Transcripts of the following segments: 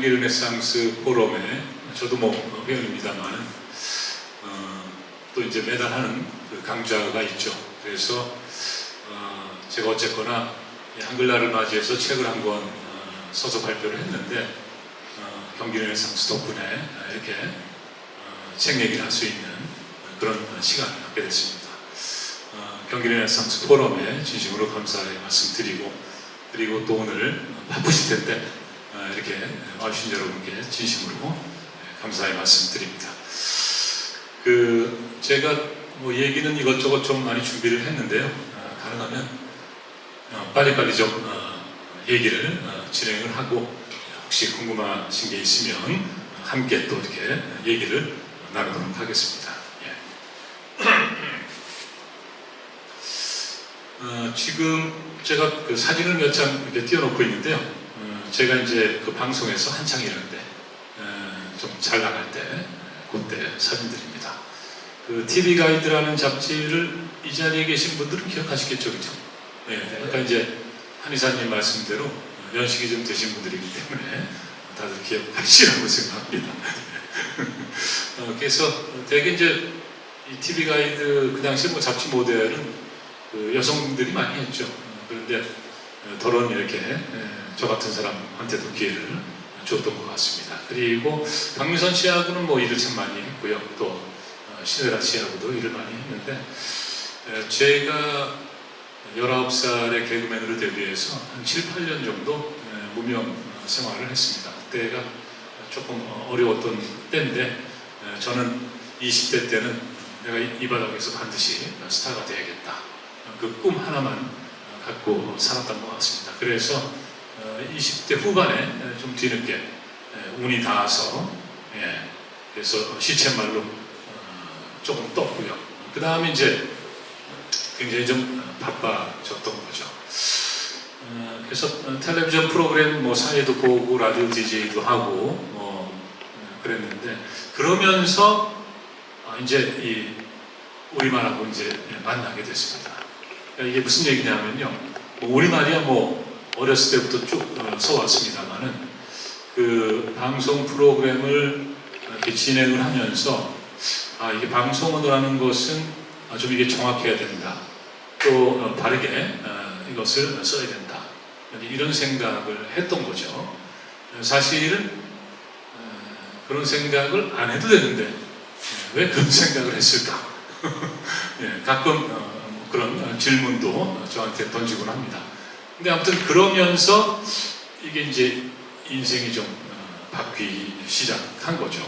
경기 르네상스 포럼에 저도 뭐 회원입니다만 또 이제 매달 하는 그 강좌가 있죠. 그래서 제가 어쨌거나 한글날을 맞이해서 책을 한 권 써서 발표를 했는데 경기 르네상스 덕분에 이렇게 책 얘기를 할 수 있는 그런 시간을 갖게 됐습니다. 경기 르네상스 포럼에 진심으로 감사의 말씀드리고, 그리고 또 오늘 바쁘실 텐데 이렇게 와주신 여러분께 진심으로 감사의 말씀드립니다. 제가 뭐 얘기는 이것저것 좀 많이 준비를 했는데요. 가능하면 빨리빨리 좀 얘기를 진행을 하고, 혹시 궁금하신 게 있으면 함께 또 이렇게 얘기를 나누도록 하겠습니다. 지금 제가 그 사진을 몇 장 이렇게 띄워놓고 있는데요. 제가 이제 그 방송에서 한창 이럴 때, 좀 잘 나갈 때, 그때 사진들입니다. 그 TV 가이드라는 잡지를 이 자리에 계신 분들은 기억하시겠죠, 그죠? 네. 아까 이제 한의사님 말씀대로 연식이 좀 되신 분들이기 때문에 다들 기억하시라고 생각합니다. 그래서 되게 이제 이 TV 가이드 그 당시 뭐 잡지 모델은 그 여성분들이 많이 했죠. 그런데 더러운 이렇게 저 같은 사람한테도 기회를 줬던 것 같습니다. 그리고 박민선 씨하고는 뭐 일을 참 많이 했고요. 또 신혜라 씨하고도 일을 많이 했는데, 제가 19살에 개그맨으로 데뷔해서 한 7, 8년 정도 무명 생활을 했습니다. 그때가 조금 어려웠던 때인데, 저는 20대 때는 내가 이 바닥에서 반드시 스타가 돼야겠다, 그 꿈 하나만 갖고 살았던 것 같습니다. 그래서 20대 후반에 좀 뒤늦게 운이 닿아서, 그래서 시쳇말로 조금 떴고요. 그 다음에 이제 굉장히 좀 바빠졌던 거죠. 그래서 텔레비전 프로그램 뭐 사회도 보고 라디오 DJ도 하고 그랬는데, 그러면서 이제 이 우리말하고 이제 만나게 됐습니다. 이게 무슨 얘기냐면요. 우리말이야 뭐 어렸을 때부터 쭉 써왔습니다만은, 그 방송 프로그램을 이렇게 진행을 하면서 이게 방송을 하는 것은 좀 이게 정확해야 된다, 또 바르게 이것을 써야 된다, 이런 생각을 했던 거죠. 사실은 그런 생각을 안 해도 되는데 왜 그런 생각을 했을까? 가끔 그런 질문도 저한테 던지곤 합니다. 근데 아무튼 그러면서 이게 이제 인생이 좀 바뀌기 시작한 거죠.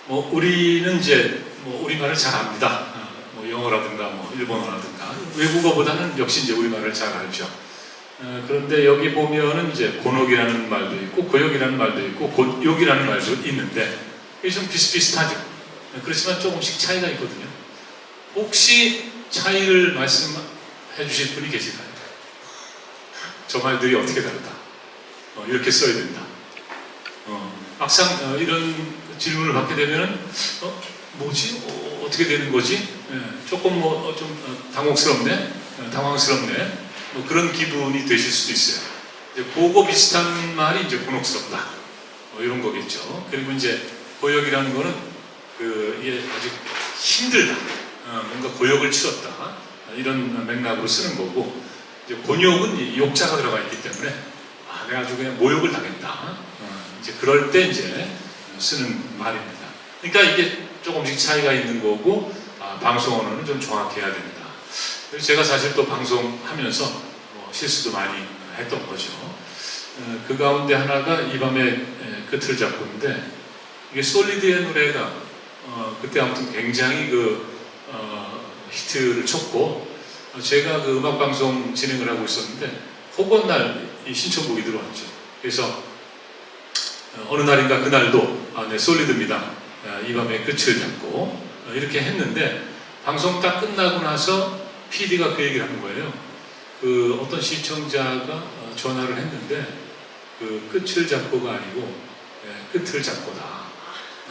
뭐 우리는 이제 뭐 우리말을 잘 압니다. 뭐 영어라든가 뭐 일본어라든가 외국어보다는 역시 이제 우리말을 잘 알죠. 그런데 여기 보면은 이제 곤혹이라는 말도 있고 고역이라는 말도 있고 곧욕이라는 말도 있는데, 이게 좀 비슷비슷하죠. 그렇지만 조금씩 차이가 있거든요. 혹시 차이를 말씀해 주실 분이 계실까요? 저 말들이 어떻게 다르다, 이렇게 써야 된다. 막상 이런 질문을 받게 되면은 뭐지? 어떻게 되는 거지? 조금 뭐 좀 당황스럽네. 뭐 그런 기분이 되실 수도 있어요. 그거 비슷한 말이 이제 곤혹스럽다, 이런 거겠죠. 그리고 이제 고역이라는 거는 이게 아주 힘들다, 뭔가 고역을 치렀다, 이런 맥락으로 쓰는 거고, 이제 곤욕은 욕자가 들어가 있기 때문에 내가 아주 그냥 모욕을 당했다, 이제 그럴 때 이제 쓰는 말입니다. 그러니까 이게 조금씩 차이가 있는 거고, 방송 언어는 좀 정확해야 된다. 제가 사실 또 방송하면서 실수도 많이 했던 거죠. 그 가운데 하나가 이 밤의 끝을 잡고인데, 이게 솔리드의 노래가 그때 아무튼 굉장히 히트를 쳤고, 제가 그 음악방송 진행을 하고 있었는데 혹언날 이 신청곡이 들어왔죠. 그래서 어느 날인가 그날도 네, 솔리드입니다, 이 밤의 끝을 잡고, 이렇게 했는데, 방송 딱 끝나고 나서 PD가 그 얘기를 하는 거예요. 어떤 시청자가 전화를 했는데, 끝을 잡고가 아니고 끝을 잡고다,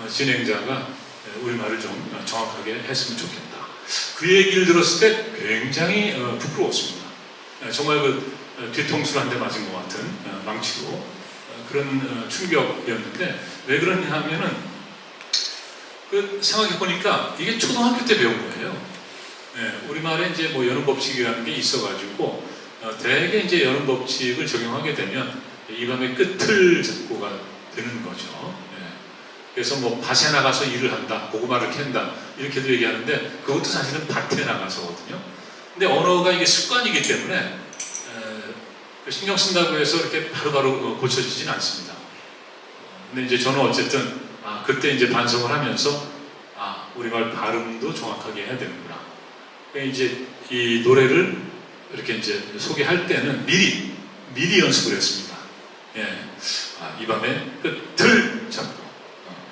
진행자가 우리말을 좀 정확하게 했으면 좋겠다. 그 얘기를 들었을 때 굉장히 부끄러웠습니다. 정말 뒤통수를 한 대 맞은 것 같은 망치로 그런 충격이었는데 왜 그러냐 하면은 생각해 보니까 이게 초등학교 때 배운 거예요. 우리말에 이제 뭐 연음 법칙이라는 게 있어가지고 대개 이제 연음 법칙을 적용하게 되면 이 밤의 끝을 잡고가 되는 거죠. 그래서 뭐 밭에 나가서 일을 한다, 고구마를 캔다 이렇게도 얘기하는데 그것도 사실은 밭에 나가서거든요. 근데 언어가 이게 습관이기 때문에 신경 쓴다고 해서 이렇게 바로바로 고쳐지진 않습니다. 근데 이제 저는 어쨌든 그때 이제 반성을 하면서 우리말 발음도 정확하게 해야 되는구나. 이제 이 노래를 이렇게 이제 소개할 때는 미리 연습을 했습니다. 이 밤의 끝을 잡고,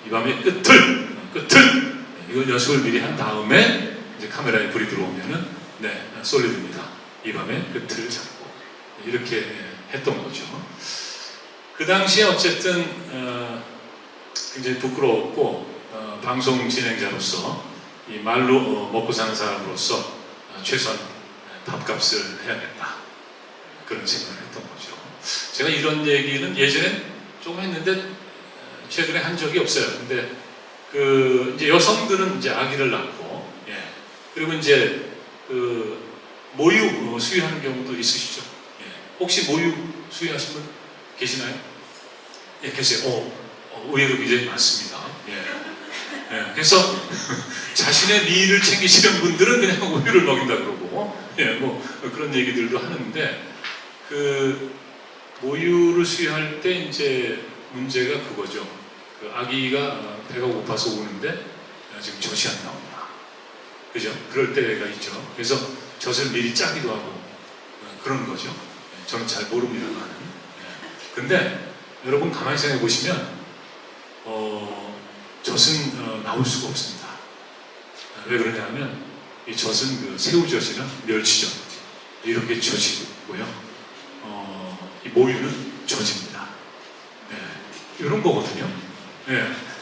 이 밤의 끝을 이걸 연습을 미리 한 다음에 이제 카메라에 불이 들어오면은 솔리드입니다. 이 밤의 끝을 잡고 이렇게 했던 거죠. 그 당시에 어쨌든 굉장히 부끄러웠고 방송 진행자로서 이 말로 먹고 사는 사람으로서 최소한 밥값을 해야겠다 그런 생각을 했던 거죠. 제가 이런 얘기는 예전에 조금 했는데 최근에 한 적이 없어요. 근데 이제 여성들은 이제 아기를 낳고 그리고 이제 모유 수유하는 경우도 있으시죠. 혹시 모유 수유하신 분 계시나요? 계세요. 의외로 굉장히 많습니다. 그래서 자신의 미를 챙기시는 분들은 그냥 우유를 먹인다 그러고, 뭐 그런 얘기들도 하는데 모유를 수유할 때 이제 문제가 그거죠. 아기가 배가 고파서 우는데 지금 젖이 안 나온다. 그죠? 그럴 때가 있죠. 그래서 젖을 미리 짜기도 하고 그런 거죠. 저는 잘 모릅니다만. 근데 여러분 가만히 생각해 보시면 젖은 나올 수가 없습니다. 왜 그러냐면 이 젖은 새우젖이나 멸치젖 이렇게 젖이고요. 이 모유는 젖입니다. 이런 거거든요.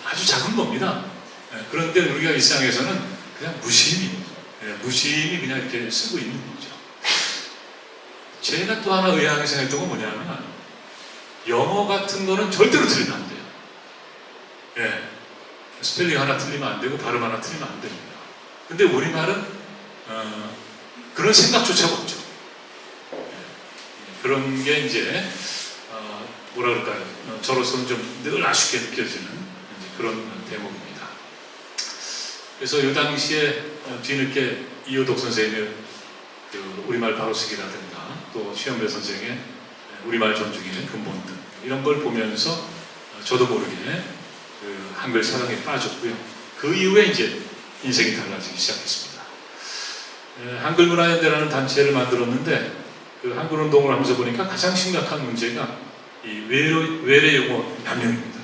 아주 작은 겁니다. 그런데 우리가 일상에서는 그냥 무심히 그냥 이렇게 쓰고 있는 거죠. 제가 또 하나 의아하게 생각했던 건 뭐냐면 영어 같은 거는 절대로 틀리면 안 돼요. 스펠링 하나 틀리면 안 되고 발음 하나 틀리면 안 됩니다. 근데 우리말은 그런 생각조차가 없죠. 그런 게 이제 뭐라 그럴까요? 저로서는 좀 늘 아쉽게 느껴지는 그런 대목입니다. 그래서 이 당시에 뒤늦게 이효덕 선생님의 우리말 바로쓰기라든가 또 최영배 선생의 우리말 존중의 근본들 이런 걸 보면서 저도 모르게 한글 사랑에 빠졌고요. 그 이후에 이제 인생이 달라지기 시작했습니다. 한글문화연대라는 단체를 만들었는데 한글운동을 하면서 보니까 가장 심각한 문제가 이 외래 용어 남용입니다.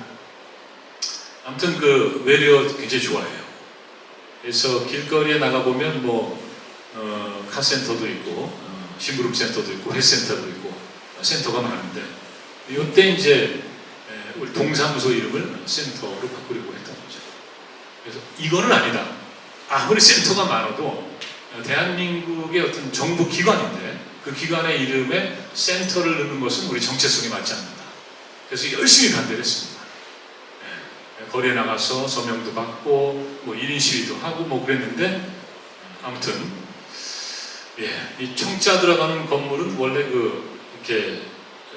아무튼 외래어 굉장히 좋아해요. 그래서 길거리에 나가보면 카센터도 있고 심부름 센터도 있고 헬센터도 있고 센터가 많은데 이때 이제 우리 동사무소 이름을 센터로 바꾸려고 했던 거죠. 그래서 이거는 아니다. 아무리 센터가 많아도 대한민국의 어떤 정부 기관인데 그 기관의 이름에 센터를 넣는 것은 우리 정체성에 맞지 않는다. 그래서 열심히 반대를 했습니다. 거리에 나가서 서명도 받고 1인 시위도 하고 그랬는데 아무튼 이 청자 들어가는 건물은 원래 이렇게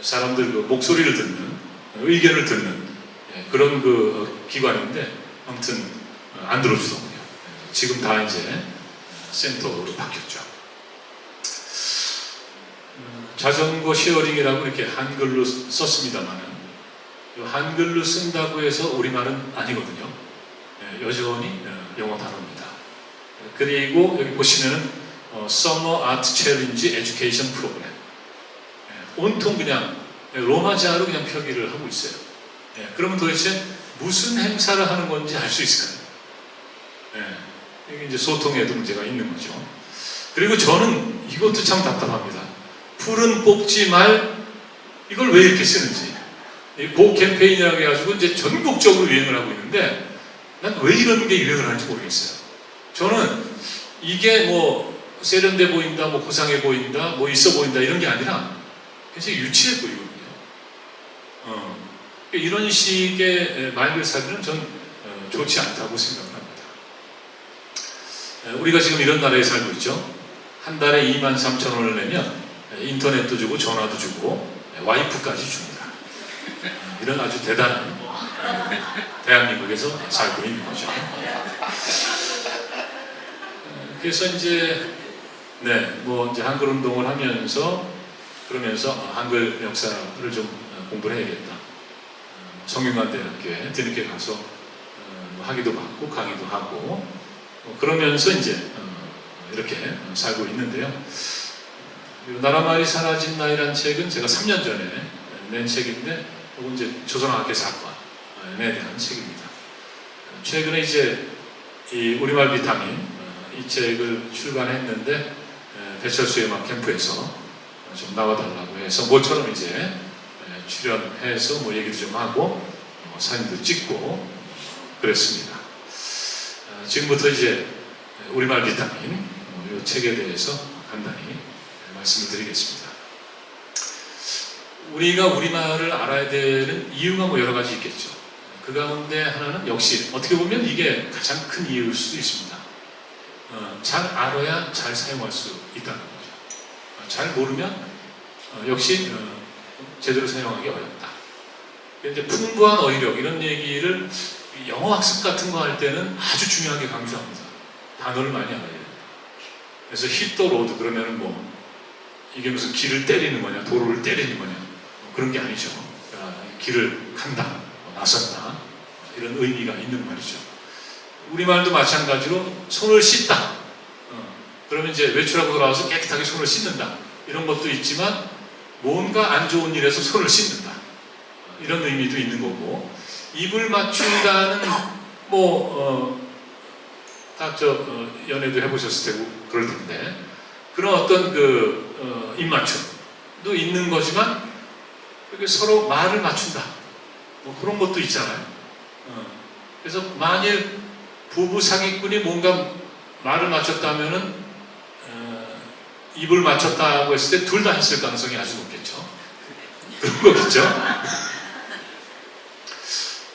사람들 목소리를 듣는 의견을 듣는 그런 기관인데 아무튼 안 들어주더군요. 지금 다 이제 센터로 바뀌었죠. 자전거 쉐어링이라고 이렇게 한글로 썼습니다만은 한글로 쓴다고 해서 우리말은 아니거든요. 여전히 영어 단어입니다. 그리고 여기 보시면은 Summer Art Challenge Education Program 온통 그냥 로마자로 그냥 표기를 하고 있어요. 그러면 도대체 무슨 행사를 하는 건지 알 수 있을까요? 이게 이제 소통에도 문제가 있는 거죠. 그리고 저는 이것도 참 답답합니다. 풀은 뽑지 말 이걸 왜 이렇게 쓰는지. 고 캠페인이라고 해가지고 이제 전국적으로 유행을 하고 있는데 난 왜 이런 게 유행을 하는지 모르겠어요. 저는 이게 세련돼 보인다, 고상해 보인다, 있어 보인다 이런 게 아니라 굉장히 유치해 보이거든요. 이런 식의 말글살이는 전 좋지 않다고 생각을 합니다. 우리가 지금 이런 나라에 살고 있죠. 한 달에 23,000원을 내면 인터넷도 주고 전화도 주고 와이프까지 줍니다. 이런 아주 대단한 대한민국에서 살고 있는 거죠. 그래서 이제 이제 한글 운동을 하면서 그러면서 한글 역사를 좀 공부를 해야겠다. 성균관대학교에 뒤늦게 가서 학위도 받고 강의도 하고 그러면서 이제 이렇게 살고 있는데요. 나라말이 사라진 나이란 책은 제가 3년 전에 낸 책인데 이건 이제 조선학계 사건에 대한 책입니다. 최근에 이제 이 우리말 비타민 이 책을 출간했는데 배철수의 음악 캠프에서 좀 나와달라고 해서 모처럼 이제 출연해서 뭐 얘기도 좀 하고 사진도 찍고 그랬습니다. 지금부터 이제 우리말 비타민 이 책에 대해서 간단히 말씀을 드리겠습니다. 우리가 우리말을 알아야 되는 이유가 뭐 여러 가지 있겠죠. 그 가운데 하나는 역시 어떻게 보면 이게 가장 큰 이유일 수도 있습니다. 잘 알아야 잘 사용할 수 있다는 거죠. 잘 모르면 역시 제대로 사용하기 어렵다. 이제 풍부한 어휘력 이런 얘기를 영어 학습 같은 거 할 때는 아주 중요하게 강조합니다. 단어를 많이 알아야 된다. 그래서 hit the road 그러면은 뭐 이게 무슨 길을 때리는 거냐, 도로를 때리는 거냐 그런 게 아니죠. 길을 간다, 나선다 이런 의미가 있는 말이죠. 우리말도 마찬가지로 손을 씻다. 그러면 이제 외출하고 돌아와서 깨끗하게 손을 씻는다. 이런 것도 있지만 뭔가 안 좋은 일에서 손을 씻는다. 이런 의미도 있는 거고 입을 맞춘다는 연애도 해보셨을 테고 그럴 텐데 그런 어떤 입 맞춤도 있는 거지만 서로 말을 맞춘다. 뭐 그런 것도 있잖아요. 그래서 만일 부부 사기꾼이 뭔가 말을 맞췄다면은 입을 맞췄다고 했을 때 둘 다 했을 가능성이 아주 높겠죠. 그런 거겠죠.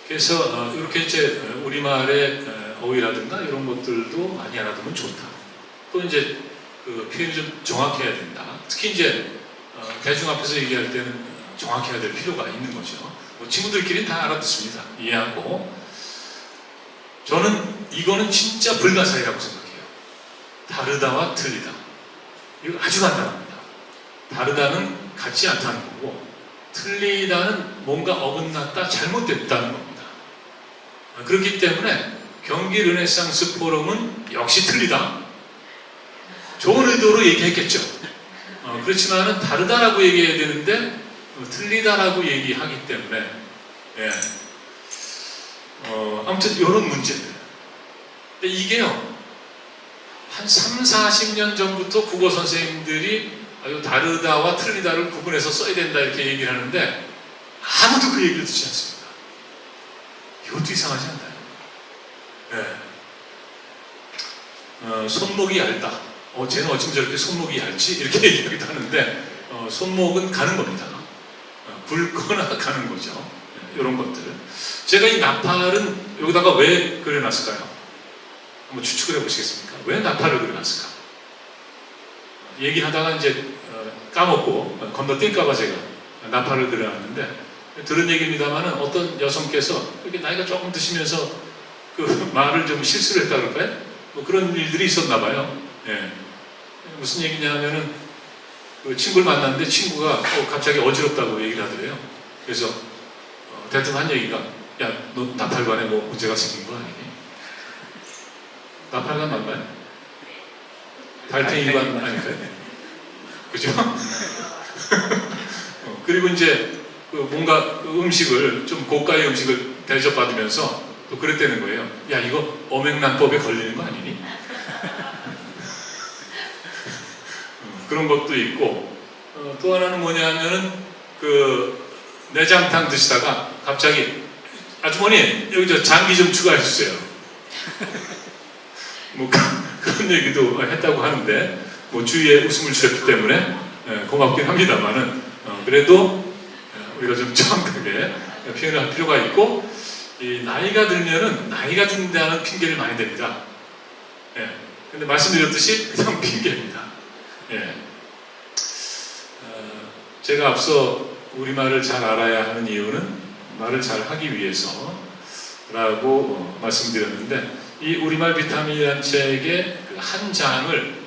그래서 이렇게 이제 우리말의 어휘라든가 이런 것들도 많이 알아두면 좋다. 또 이제 그 표현이 좀 정확해야 된다. 특히 이제 대중 앞에서 얘기할 때는 정확해야 될 필요가 있는 거죠. 뭐 친구들끼리는 다 알아듣습니다. 이해하고. 저는 이거는 진짜 불가사의라고 생각해요. 다르다와 틀리다. 이거 아주 간단합니다. 다르다는 같지 않다는 거고 틀리다는 뭔가 어긋났다, 잘못됐다는 겁니다. 그렇기 때문에 경기 르네상스 포럼은 역시 틀리다. 좋은 의도로 얘기했겠죠. 그렇지만은 다르다라고 얘기해야 되는데 틀리다라고 얘기하기 때문에 아무튼 이런 문제들. 근데 이게요 한 3, 40년 전부터 국어 선생님들이 다르다와 틀리다를 구분해서 써야 된다 이렇게 얘기를 하는데 아무도 그 얘기를 듣지 않습니다. 이것도 이상하지 않나요? 손목이 얇다. 쟤는 어쩜 저렇게 손목이 얇지? 이렇게 얘기하기도 하는데 손목은 가는 겁니다. 굵거나 가는 거죠. 이런 것들. 제가 이 나팔은 여기다가 왜 그려놨을까요? 한번 추측을 해보시겠습니까? 왜 나팔을 그려놨을까? 얘기하다가 이제 까먹고 건너뛸까봐 제가 나팔을 그려놨는데 들은 얘기입니다만은 어떤 여성께서 이렇게 나이가 조금 드시면서 그 말을 좀 실수를 했다 그럴까요? 뭐 그런 일들이 있었나 봐요. 무슨 얘기냐면은 그 친구를 만났는데 친구가 갑자기 어지럽다고 얘기를 하더래요. 그래서 대뜸 한 얘기가 야, 너 나팔관에 뭐 문제가 생긴 거 아니니? 나팔관 맞나요? 달팽이관 아닐까요? 그죠? 그리고 이제 뭔가 음식을 좀 고가의 음식을 대접받으면서 또 그랬다는 거예요. 야, 이거 어맹란법에 걸리는 거 아니니? 그런 것도 있고 또 하나는 뭐냐면은 그 내장탕 드시다가 갑자기 아주머니 여기 저 장기 좀 추가해 주세요. 뭐 그런 얘기도 했다고 하는데 뭐 주위에 웃음을 주셨기 때문에 고맙긴 합니다만은 그래도 우리가 좀 정확하게 표현을 할 필요가 있고, 이 나이가 들면은 나이가 든다는 핑계를 많이 댑니다. 예. 근데 말씀드렸듯이 그냥 핑계입니다. 예. 제가 앞서 우리말을 잘 알아야 하는 이유는 말을 잘 하기 위해서라고 말씀드렸는데, 이 우리말 비타민이라는 책의 그 한 장을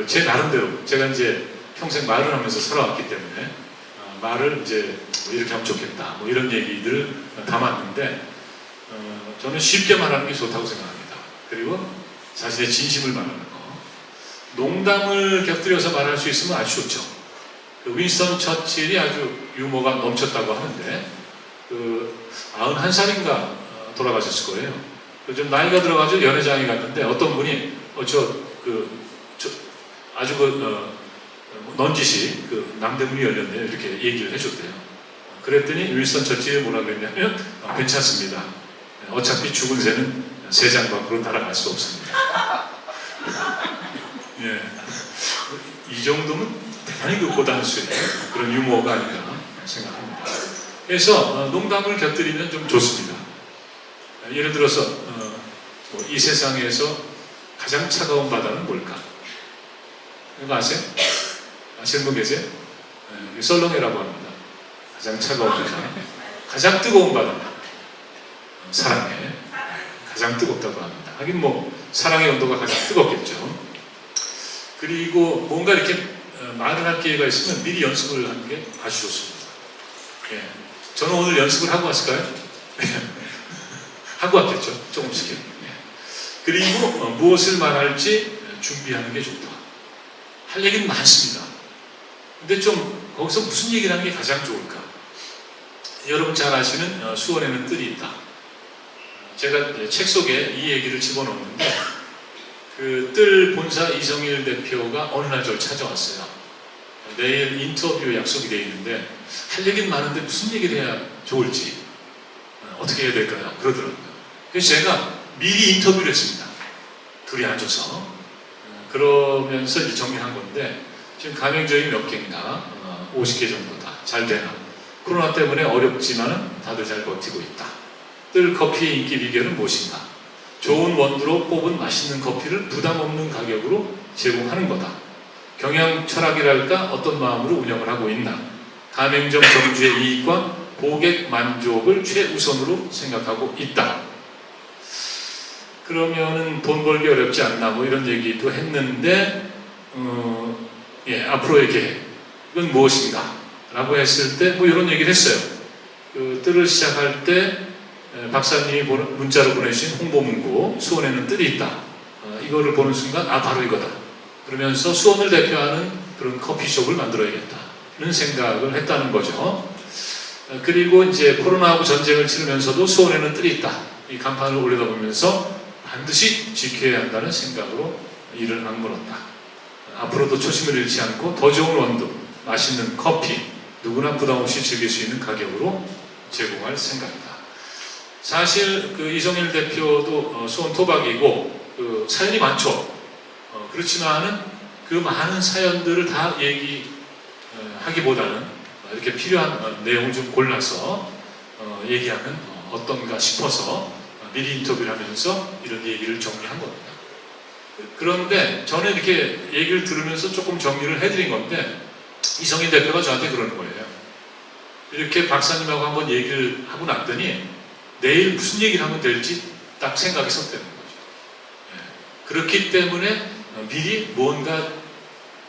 제 나름대로 제가 이제 평생 말을 하면서 살아왔기 때문에 말을 이제 뭐 이렇게 하면 좋겠다 뭐 이런 얘기들을 담았는데, 저는 쉽게 말하는 게 좋다고 생각합니다. 그리고 자신의 진심을 말하는 거, 농담을 곁들여서 말할 수 있으면 아주 좋죠. 윈스턴 처칠이 아주 유머가 넘쳤다고 하는데, 91살인가 돌아가셨을 거예요. 좀 나이가 들어가지고 연회장에 갔는데 어떤 분이 아주 넌지시 남대문이 열렸네요 이렇게 얘기를 해줬대요. 그랬더니 윈스턴 처칠이 뭐라 그랬냐면 괜찮습니다. 어차피 죽은 새는 세장 밖으로 날아갈 수 없습니다. 예, 이 정도면 대단히 고단수의 그런 유머가 아닌가 생각합니다. 그래서 농담을 곁들이면 좀 좋습니다. 예를 들어서 이 세상에서 가장 차가운 바다는 뭘까? 이거 아세요? 아시는 분 계세요? 썰렁해라고 합니다. 가장 차가운 바다. 가장 뜨거운 바다. 사랑해. 가장 뜨겁다고 합니다. 하긴 뭐 사랑의 온도가 가장 뜨겁겠죠. 그리고 뭔가 이렇게 말을 할 기회가 있으면 미리 연습을 하는 게 아주 좋습니다. 예. 저는 오늘 연습을 하고 왔을까요? 하고 왔겠죠. 조금씩요. 예. 그리고 무엇을 말할지 준비하는 게 좋다. 할 얘기는 많습니다. 근데 좀 거기서 무슨 얘기를 하는 게 가장 좋을까? 여러분 잘 아시는 수원에는 뜰이 있다. 제가 책 속에 이 얘기를 집어넣었는데, 그 뜰 본사 이성일 대표가 어느 날 저를 찾아왔어요. 내일 인터뷰 약속이 되어 있는데 할 얘기는 많은데 무슨 얘기를 해야 좋을지 어떻게 해야 될까요? 그러더라고요. 그래서 제가 미리 인터뷰를 했습니다. 둘이 앉아서. 그러면서 이제 정리한 건데, 지금 가맹점이 몇 개인가? 50개 정도다. 잘 되나? 코로나 때문에 어렵지만 다들 잘 버티고 있다. 뜰 커피의 인기 비결은 무엇인가? 좋은 원두로 뽑은 맛있는 커피를 부담 없는 가격으로 제공하는 거다. 경영 철학이랄까 어떤 마음으로 운영을 하고 있나? 가맹점 점주의 이익과 고객 만족을 최우선으로 생각하고 있다. 그러면은 돈 벌기 어렵지 않나 뭐 이런 얘기도 했는데, 앞으로의 계획은 무엇인가? 라고 했을 때 뭐 이런 얘기를 했어요. 뜰을 시작할 때 박사님이 문자로 보내주신 홍보문구 수원에는 뜰이 있다. 이거를 보는 순간 바로 이거다. 그러면서 수원을 대표하는 그런 커피숍을 만들어야겠다는 생각을 했다는 거죠. 그리고 이제 코로나하고 전쟁을 치르면서도 수원에는 뜰이 있다. 이 간판을 올려다보면서 반드시 지켜야 한다는 생각으로 이를 악물었다. 앞으로도 초심을 잃지 않고 더 좋은 원두, 맛있는 커피, 누구나 부담없이 즐길 수 있는 가격으로 제공할 생각이다. 사실 이성일 대표도 수원 토박이고 사연이 많죠. 그렇지만은 그 많은 사연들을 다 얘기하기보다는 이렇게 필요한 내용을 좀 골라서 얘기하면 어떤가 싶어서 미리 인터뷰를 하면서 이런 얘기를 정리한 겁니다. 그런데 저는 이렇게 얘기를 들으면서 조금 정리를 해드린 건데, 이성일 대표가 저한테 그러는 거예요. 이렇게 박사님하고 한번 얘기를 하고 났더니 내일 무슨 얘기를 하면 될지 딱 생각이 섰다는 거죠. 그렇기 때문에 미리 뭔가를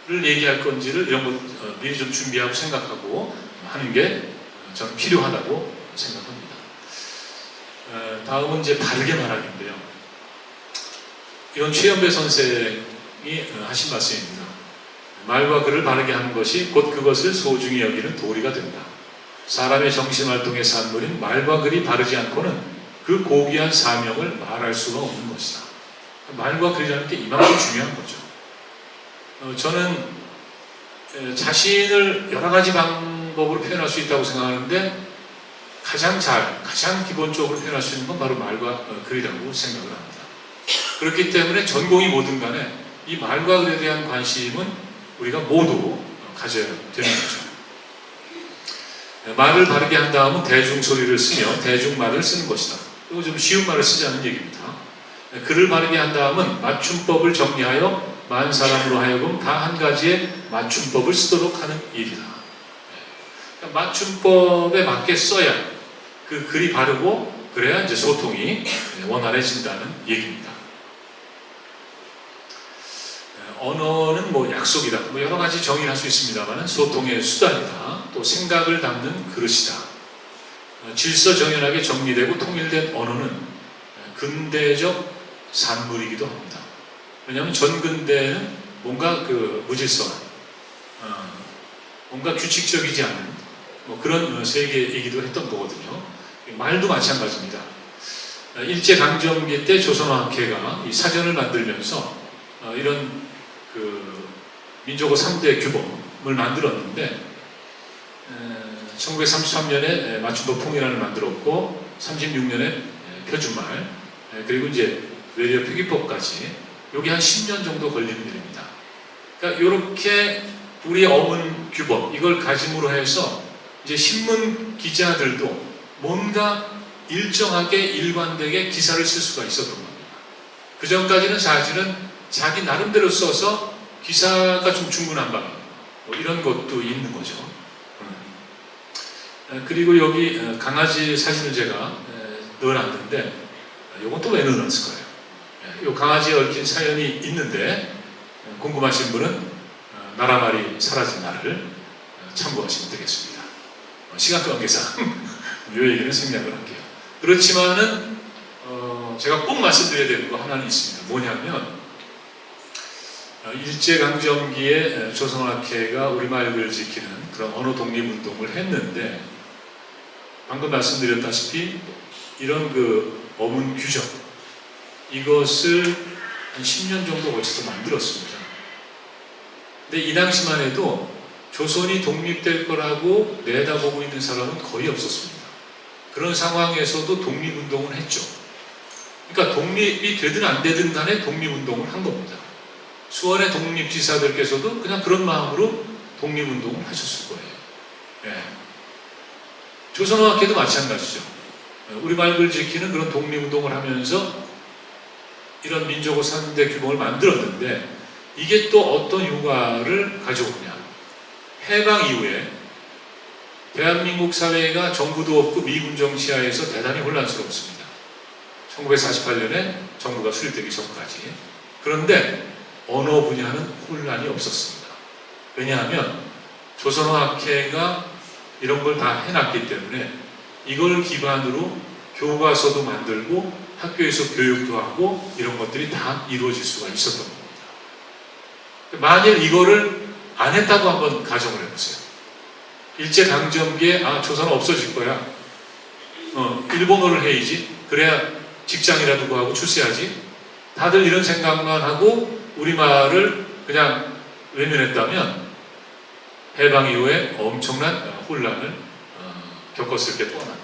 얘기할 건지를 이런 거 미리 좀 준비하고 생각하고 하는 게 저는 필요하다고 생각합니다. 다음은 이제 바르게 말하기인데요. 이건 최연배 선생이 하신 말씀입니다. 말과 글을 바르게 하는 것이 곧 그것을 소중히 여기는 도리가 된다. 사람의 정신활동의 산물인 말과 글이 바르지 않고는 그 고귀한 사명을 말할 수가 없는 것이다. 말과 글이라는 게 이만큼 중요한 거죠. 저는 자신을 여러 가지 방법으로 표현할 수 있다고 생각하는데, 가장 기본적으로 표현할 수 있는 건 바로 말과 글이라고 생각을 합니다. 그렇기 때문에 전공이 뭐든 간에 이 말과 글에 대한 관심은 우리가 모두 가져야 되는 거죠. 말을 바르게 한 다음은 대중 소리를 쓰며 대중 말을 쓰는 것이다. 이거 좀 쉬운 말을 쓰자는 얘기입니다. 글을 바르게 한 다음은 맞춤법을 정리하여 많은 사람으로 하여금 다 한 가지의 맞춤법을 쓰도록 하는 일이다. 맞춤법에 맞게 써야 그 글이 바르고 그래야 이제 소통이 원활해진다는 얘기입니다. 언어는 뭐 약속이다. 뭐 여러 가지 정의를 할 수 있습니다만 소통의 수단이다. 또 생각을 담는 그릇이다. 질서 정연하게 정리되고 통일된 언어는 근대적 산물이기도 합니다. 왜냐하면 전근대는 뭔가 그 무질서한, 뭔가 규칙적이지 않은 뭐 그런 세계이기도 했던 거거든요. 말도 마찬가지입니다. 일제강점기 때 조선어학회가 이 사전을 만들면서 이런 그 민족어 3대 규범을 만들었는데 1933년에 맞춤법 통일안을 만들었고 36년에 표준말 그리고 이제 외래어 표기법까지 여기 한 10년 정도 걸리는 일입니다. 그러니까 이렇게 우리의 어문 규범 이걸 가짐으로 해서 이제 신문 기자들도 뭔가 일정하게 일관되게 기사를 쓸 수가 있었던 겁니다. 그 전까지는 사실은 자기 나름대로 써서 기사가 좀 중구난방 뭐 이런 것도 있는 거죠. 그리고 여기 강아지 사진을 제가 넣어놨는데 이건 또 왜 넣어놨을까요? 이 강아지에 얽힌 사연이 있는데 궁금하신 분은 나라말이 사라진 날을 참고하시면 되겠습니다. 시간 관계상 이 얘기는 생략을 할게요. 그렇지만은 제가 꼭 말씀드려야 되는 거 하나는 있습니다. 뭐냐면 일제강점기에 조선어학회가 우리말을 지키는 그런 언어 독립운동을 했는데 방금 말씀드렸다시피 이런 그 어문 규정 이것을 한 10년 정도 걸쳐서 만들었습니다. 근데 이 당시만 해도 조선이 독립될 거라고 내다보고 있는 사람은 거의 없었습니다. 그런 상황에서도 독립운동을 했죠. 그러니까 독립이 되든 안 되든 간에 독립운동을 한 겁니다. 수원의 독립지사들께서도 그냥 그런 마음으로 독립운동을 하셨을 거예요. 예. 조선어학회도 마찬가지죠. 우리말을 지키는 그런 독립운동을 하면서 이런 민족어 3대 규범을 만들었는데 이게 또 어떤 효과를 가져오냐. 해방 이후에 대한민국 사회가 정부도 없고 미군정 치하에서 대단히 혼란스러웠습니다. 1948년에 정부가 수립되기 전까지. 그런데 언어 분야는 혼란이 없었습니다. 왜냐하면 조선어학회가 이런 걸 다 해놨기 때문에 이걸 기반으로 교과서도 만들고 학교에서 교육도 하고 이런 것들이 다 이루어질 수가 있었던 겁니다. 만일 이거를 안 했다고 한번 가정을 해보세요. 일제강점기에 조선은 없어질 거야. 일본어를 해야지. 그래야 직장이라도 구하고 출세하지. 다들 이런 생각만 하고 우리말을 그냥 외면했다면 해방 이후에 엄청난 혼란을 겪었을 게 뻔합니다.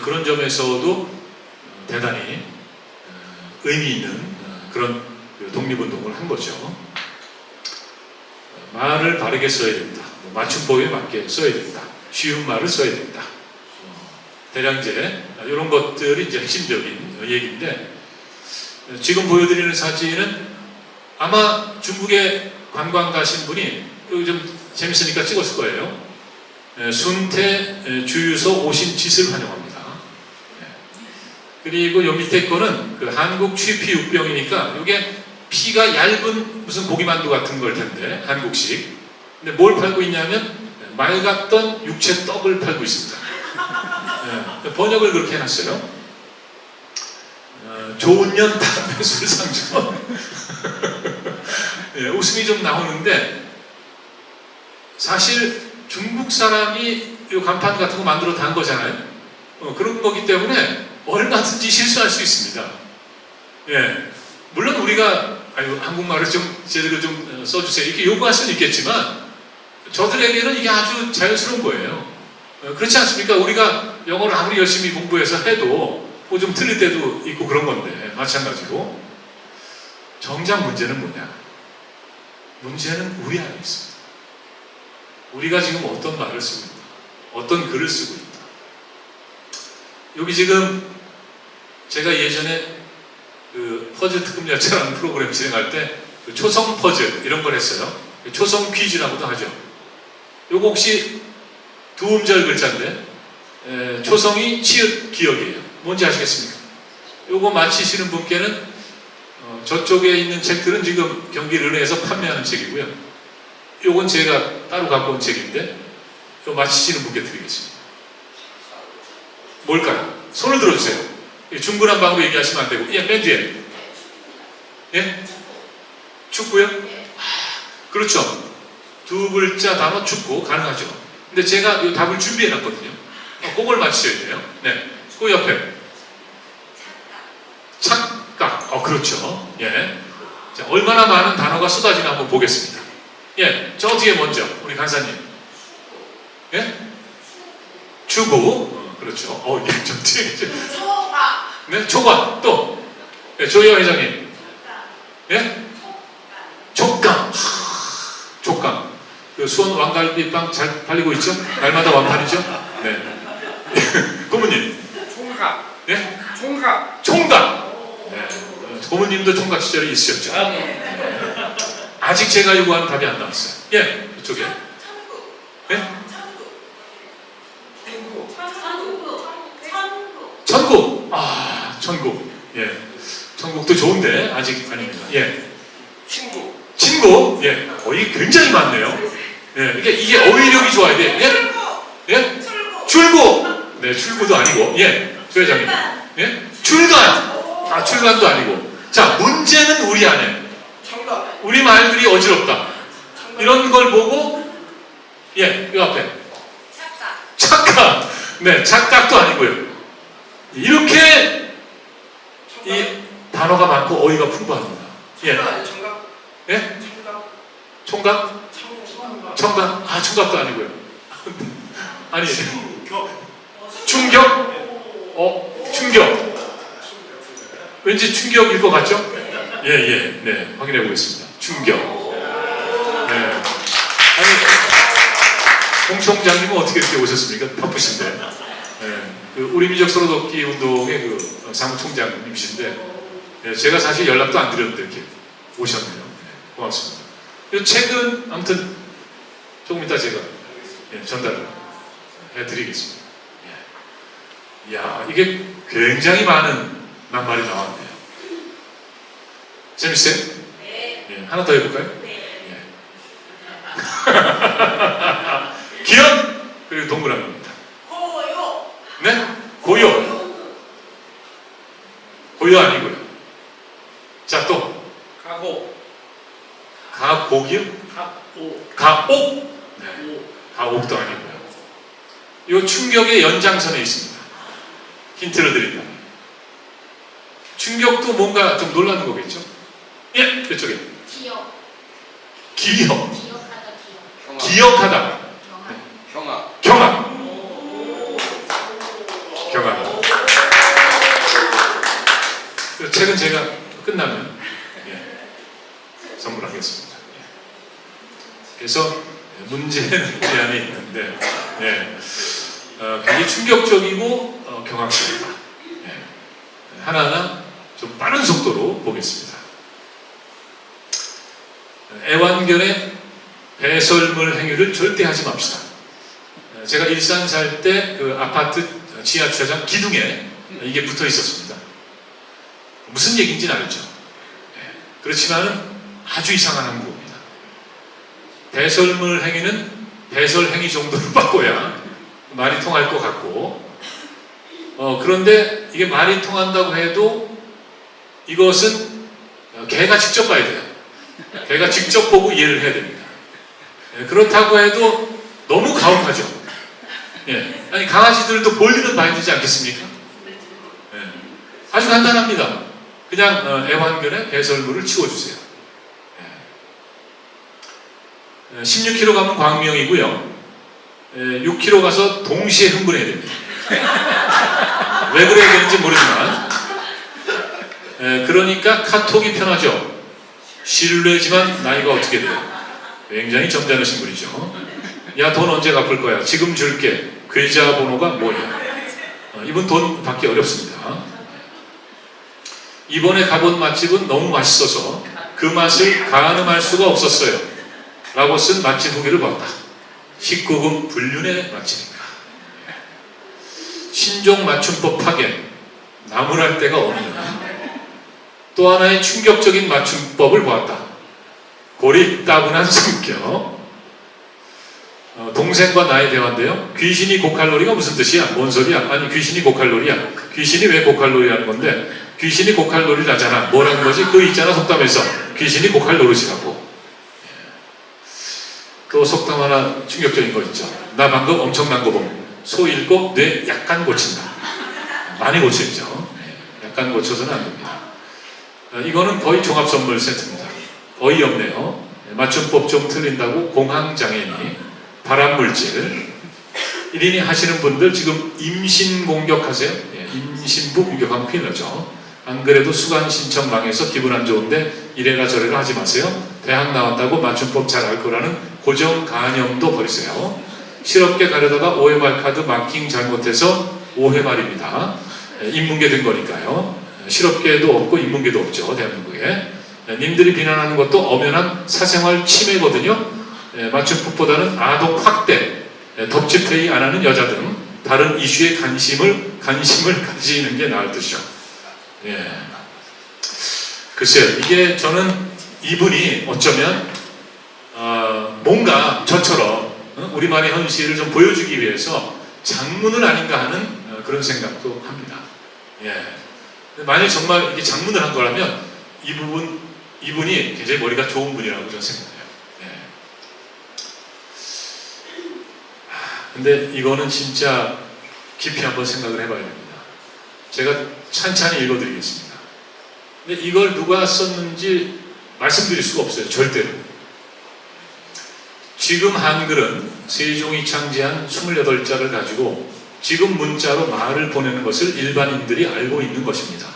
그런 점에서도 대단히 의미 있는 그런 독립운동을 한 거죠. 말을 바르게 써야 된다. 맞춤법에 맞게 써야 된다. 쉬운 말을 써야 된다. 대략 이제 이런 것들이 이제 핵심적인 얘기인데 지금 보여드리는 사진은 아마 중국에 관광 가신 분이 좀 재밌으니까 찍었을 거예요. 순태 주유소 오신 짓을 환영합니다. 그리고 요 밑에 거는 그 한국 취피육병이니까 이게 피가 얇은 무슨 고기만두 같은 걸 텐데 한국식. 근데 뭘 팔고 있냐면 맑았던 육체 떡을 팔고 있습니다. 번역을 그렇게 해놨어요. 좋은 년 담배 술 상점. 웃음이 좀 나오는데 사실 중국 사람이 이 간판 같은 거 만들어 단 거잖아요. 그런 거기 때문에 얼마든지 실수할 수 있습니다. 물론 우리가 한국말을 좀 제대로 좀 써주세요 이렇게 요구할 수는 있겠지만 저들에게는 이게 아주 자연스러운 거예요. 그렇지 않습니까? 우리가 영어를 아무리 열심히 공부해서 해도 뭐 좀 틀릴 때도 있고 그런 건데 마찬가지로 정작 문제는 뭐냐? 문제는 우리 안에 있습니다. 우리가 지금 어떤 말을 쓰고 있다. 어떤 글을 쓰고 있다. 여기 지금 제가 예전에 그 퍼즐 특급 열차라는 프로그램 진행할 때 그 초성 퍼즐 이런 걸 했어요. 초성 퀴즈라고도 하죠. 요거 혹시 두 음절 글자인데 초성이 치읓 기역이에요. 뭔지 아시겠습니까? 요거 맞히시는 분께는 저쪽에 있는 책들은 지금 경기은행에서 판매하는 책이고요. 요건 제가 따로 갖고 온 책인데 요 맞히시는 분께 드리겠습니다. 뭘까요? 손을 들어주세요. 중구난 방으로 얘기하시면 안 되고. 예, 맨 뒤에. 예? 축구요? 그렇죠. 두 글자 단어 축구 가능하죠. 근데 제가 이 답을 준비해 놨거든요. 그걸 맞히셔야 돼요. 네. 그 옆에. 착각. 그렇죠. 예. 자, 얼마나 많은 단어가 쏟아지나 한번 보겠습니다. 예. 저 뒤에 먼저, 우리 간사님. 예? 추구. 그렇죠. 예, 저 뒤에. 초과. 네, 초과. 또. 네, 조희영 회장님. 예? 촉감. 촉감. 그 수원 왕갈비빵 잘 팔리고 있죠? 날마다 완판이죠? 네. 고모님. 총각. 예? 총각. 총각. 네. 고모님도 총각 시절이 있으셨죠? 네. 아직 제가 요구하는 답이 안 나왔어요. 예, 이쪽에. 천국. 예? 천국. 천국. 예. 천국도 좋은데 아직 아닙니다. 예. 친구. 친구. 예. 이게 굉장히 많네요. 예. 이게 어휘력이 좋아야 돼. 예? 예? 출구. 네, 출구도 아니고. 예. 조 회장님. 예? 출간. 출간도 아니고. 자, 문제는 우리 안에. 정답. 우리 말들이 어지럽다. 이런 걸 보고, 예, 이 앞에. 착각. 네, 착각도 아니고요. 이렇게 이 단어가 많고 어휘가 풍부합니다. 예. 청각. 예? 청각. 총각? 청각? 총각도 아니고요. 아니, 충격. 충격? 충격. 왠지 충격일 것 같죠? 예. 네, 확인해 보겠습니다. 충격. 네. 아니, 홍 총장님은 어떻게 이렇게 오셨습니까? 바쁘신데. 네. 그 우리 민족 서로 돕기 운동의 그 사무총장님이신데, 네, 제가 사실 연락도 안 드렸는데 이렇게 오셨네요. 네, 고맙습니다. 이 책은 아무튼 조금 이따 제가 전달을 해드리겠습니다. 예. 이야, 이게 굉장히 많은 낱말이 나왔네요. 재밌어요? 네. 예, 하나 더 해볼까요? 네. 예. 기억 그리고 동그라미입니다. 고요. 네? 고요. 고요 아니고요. 자, 또 가고. 가곡이요? 가오. 가옥. 네. 가옥도 아니고요. 이 충격의 연장선에 있습니다. 힌트를 드린다. 충격도 뭔가 좀 놀라는 거겠죠? 예, 이쪽에. 기억. 기억. 기억하다 기억. 기억하다. 경험. 경악. 경악. 그 책은 제가 끝나면 선물하겠습니다. 그래서 문제는 우리 안에 있는데 굉장히 충격적이고 경악적이다. 하나하나 좀 빠른 속도로 보겠습니다. 애완견의 배설물 행위를 절대 하지 맙시다. 제가 일산 살 때 그 아파트 지하 주차장 기둥에 이게 붙어 있었습니다. 무슨 얘기인지는 알죠. 그렇지만은 아주 이상한 항구입니다. 배설물 행위는 배설 행위 정도로 바꿔야 말이 통할 것 같고, 그런데 이게 말이 통한다고 해도 이것은 개가 직접 봐야 돼요. 개가 직접 보고 이해를 해야 됩니다. 그렇다고 해도 너무 가혹하죠. 아니 강아지들도 볼일은 봐야 되지 않겠습니까? 아주 간단합니다. 그냥 애완견의 배설물을 치워주세요. 16km 가면 광명이고요. 6km 가서 동시에 흥분해야 됩니다. 왜 그래야 되는지 모르지만 그러니까 카톡이 편하죠. 실례지만 나이가 어떻게 돼요? 굉장히 점잖으신 분이죠. 야, 돈 언제 갚을 거야? 지금 줄게. 계좌번호가 뭐야? 이분 돈 받기 어렵습니다. 이번에 가본 맛집은 너무 맛있어서 그 맛을 가늠할 수가 없었어요. 라고 쓴 맛집 후기를 봤다. 19금 불륜의 맛집인가. 신종 맞춤법 파괴. 나무랄 데가 없는. 또 하나의 충격적인 맞춤법을 보았다. 고립따분한 성격. 동생과 나의 대화인데요. 귀신이 고칼로리가 무슨 뜻이야? 뭔 소리야? 아니 귀신이 고칼로리야. 귀신이 왜 고칼로리라는 건데 귀신이 고칼로리라잖아. 뭐라는 거지? 그 있잖아 속담에서 귀신이 고칼로리라고. 또 속담 하나 충격적인 거 있죠. 나 방금 엄청난 거 봄. 소 읽고 뇌 약간 고친다. 많이 고치죠. 약간 고쳐서는 안 됩니다. 이거는 거의 종합선물 세트입니다. 어이없네요. 맞춤법 좀 틀린다고 공황장애니 발암물질 1인이 하시는 분들 지금 임신 공격하세요? 임신부 공격하면 큰일 나죠. 안 그래도 수강 신청 망해서 기분 안 좋은데 이래라 저래라 하지 마세요. 대학 나왔다고 맞춤법 잘 알 거라는 고정관념도 버리세요. 실업계 가려다가 오해말 카드 마킹 잘못해서 오해말입니다. 인문계 된 거니까요. 실업계도 없고 인문계도 없죠. 대한민국에. 님들이 비난하는 것도 엄연한 사생활 침해거든요. 맞춤법보다는 아동 학대, 덥집회의 안 하는 여자 등 다른 이슈에 관심을 가지는 게 나을 듯이죠. 예. 글쎄요, 이게 저는 이분이 어쩌면 뭔가 저처럼 우리만의 현실을 좀 보여주기 위해서 장문을 아닌가 하는 그런 생각도 합니다. 예. 만약 정말 이게 장문을 한 거라면 이분이 굉장히 머리가 좋은 분이라고 저는 생각해요. 예. 근데 이거는 진짜 깊이 한번 생각을 해봐야 됩니다. 제가 찬찬히 읽어드리겠습니다. 근데 이걸 누가 썼는지 말씀드릴 수가 없어요. 절대로. 지금 한글은 세종이 창제한 28자를 가지고 지금 문자로 말을 보내는 것을 일반인들이 알고 있는 것입니다.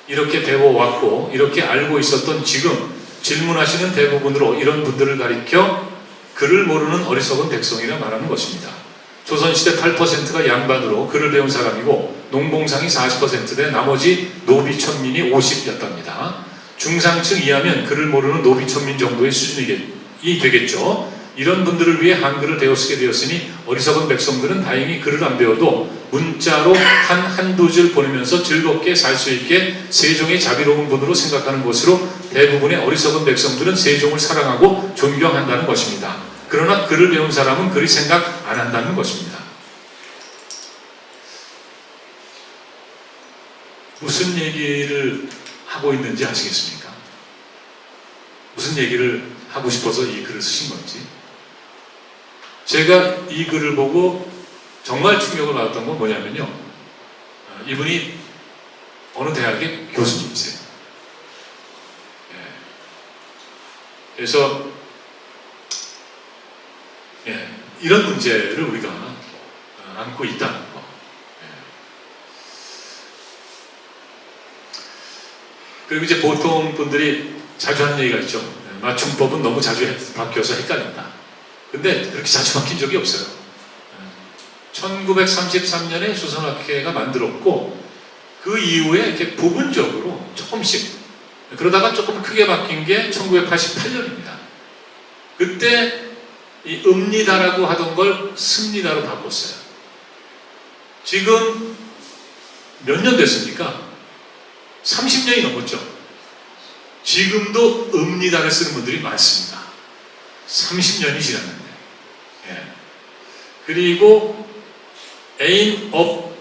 이렇게 배워왔고 이렇게 알고 있었던 지금 질문하시는 대부분으로 이런 분들을 가리켜 글을 모르는 어리석은 백성이라 말하는 것입니다. 조선시대 8%가 양반으로 글을 배운 사람이고 농봉상이 40%대 나머지 노비천민이 50였답니다. 중상층 이하면 글을 모르는 노비천민 정도의 수준이 되겠죠. 이런 분들을 위해 한글을 배워쓰게 되었으니 어리석은 백성들은 다행히 글을 안 배워도 문자로 한두 줄 보내면서 즐겁게 살 수 있게 세종의 자비로운 분으로 생각하는 것으로 대부분의 어리석은 백성들은 세종을 사랑하고 존경한다는 것입니다. 그러나 글을 배운 사람은 그리 생각 안 한다는 것입니다. 무슨 얘기를 하고 있는지 아시겠습니까? 무슨 얘기를 하고 싶어서 이 글을 쓰신 건지. 제가 이 글을 보고 정말 충격을 받았던 건 뭐냐면요. 이분이 어느 대학의 교수님이세요. 그래서 이런 문제를 우리가 안고 있다는 거. 그리고 이제 보통 분들이 자주 하는 얘기가 있죠. 맞춤법은 너무 자주 바뀌어서 헷갈린다. 근데 그렇게 자주 바뀐 적이 없어요. 1933년에 조선학회가 만들었고 그 이후에 이렇게 부분적으로 조금씩 그러다가 조금 크게 바뀐 게 1988년입니다. 그때 이 읍니다라고 하던 걸 습니다로 바꿨어요. 지금 몇 년 됐습니까? 30년이 넘었죠. 지금도 읍니다를 쓰는 분들이 많습니다. 30년이 지났는데. 그리고 ain't of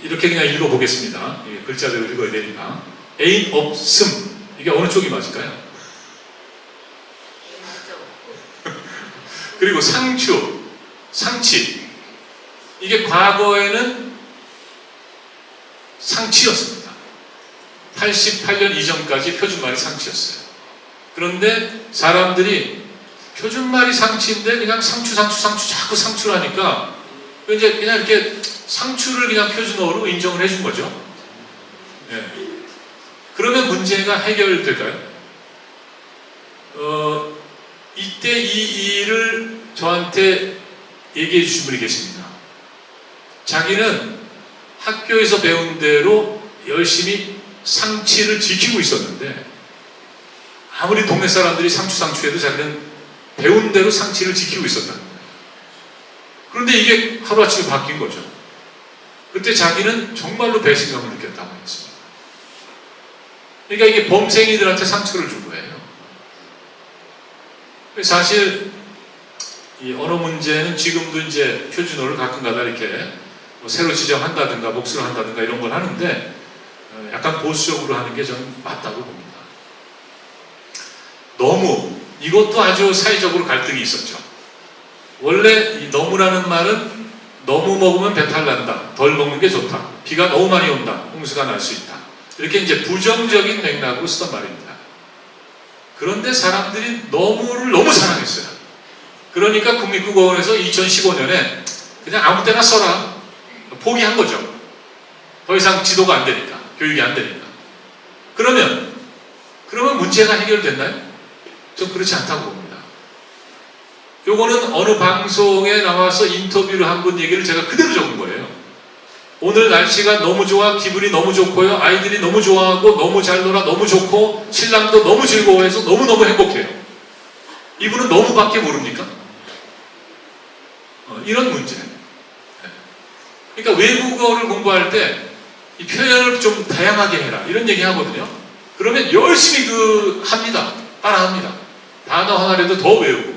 이렇게 그냥 읽어보겠습니다. 글자대로 읽어야 되니까. ain't of some 이게 어느 쪽이 맞을까요? 그리고 상추, 상치 이게 과거에는 상치였습니다. 88년 이전까지 표준말이 상치였어요. 그런데 사람들이 표준말이 상치인데 그냥 상추 자꾸 상추라니까 이제 그냥 이렇게 상추를 그냥 표준어로 인정을 해준 거죠. 그러면 문제가 해결될까요? 이때 이 일을 저한테 얘기해 주신 분이 계십니다. 자기는 학교에서 배운 대로 열심히 상치를 지키고 있었는데 아무리 동네 사람들이 상추해도 자기는 배운 대로 상치를 지키고 있었다는 거예요. 그런데 이게 하루아침에 바뀐 거죠. 그때 자기는 정말로 배신감을 느꼈다고 했습니다. 그러니까 이게 범생이들한테 상처를 준 거예요. 사실 이 언어 문제는 지금도 이제 표준어를 가끔가다 이렇게 뭐 새로 지정한다든가 복수를 한다든가 이런 걸 하는데 약간 보수적으로 하는 게 저는 맞다고 봅니다. 너무 이것도 아주 사회적으로 갈등이 있었죠. 원래 이 너무라는 말은 너무 먹으면 배탈 난다, 덜 먹는 게 좋다, 비가 너무 많이 온다, 홍수가 날 수 있다, 이렇게 이제 부정적인 맥락으로 쓰던 말입니다. 그런데 사람들이 너무를 너무 사랑했어요. 그러니까 국립국어원에서 2015년에 그냥 아무 때나 써라 포기한 거죠. 더 이상 지도가 안 되니까, 교육이 안 되니까. 그러면 문제가 해결됐나요? 전 그렇지 않다고 봅니다. 요거는 어느 방송에 나와서 인터뷰를 한 분 얘기를 제가 그대로 적은 거예요. 오늘 날씨가 너무 좋아, 기분이 너무 좋고요, 아이들이 너무 좋아하고 너무 잘 놀아, 너무 좋고 신랑도 너무 즐거워해서 너무너무 행복해요. 이분은 너무밖에 모릅니까? 이런 문제. 그러니까 외국어를 공부할 때 이 표현을 좀 다양하게 해라 이런 얘기 하거든요. 그러면 열심히 합니다. 따라합니다. 단어 하나라도 더 외우고.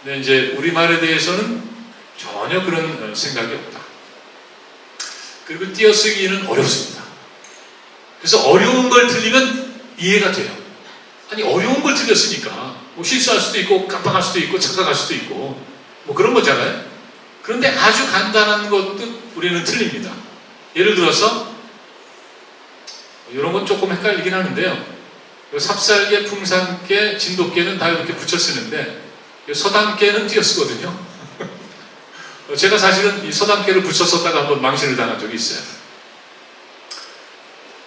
근데 이제 우리말에 대해서는 전혀 그런 생각이 없다. 그리고 띄어쓰기는 어렵습니다. 그래서 어려운 걸 틀리면 이해가 돼요. 아니 어려운 걸 틀렸으니까 뭐 실수할 수도 있고 깜빡할 수도 있고 착각할 수도 있고 뭐 그런 거잖아요. 그런데 아주 간단한 것도 우리는 틀립니다. 예를 들어서 이런 건 조금 헷갈리긴 하는데요. 삽살개, 풍산개, 진돗개는 다 이렇게 붙여 쓰는데 서당개는 띄어 쓰거든요. 제가 사실은 이 서당개를 붙여 썼다가 한번 망신을 당한 적이 있어요.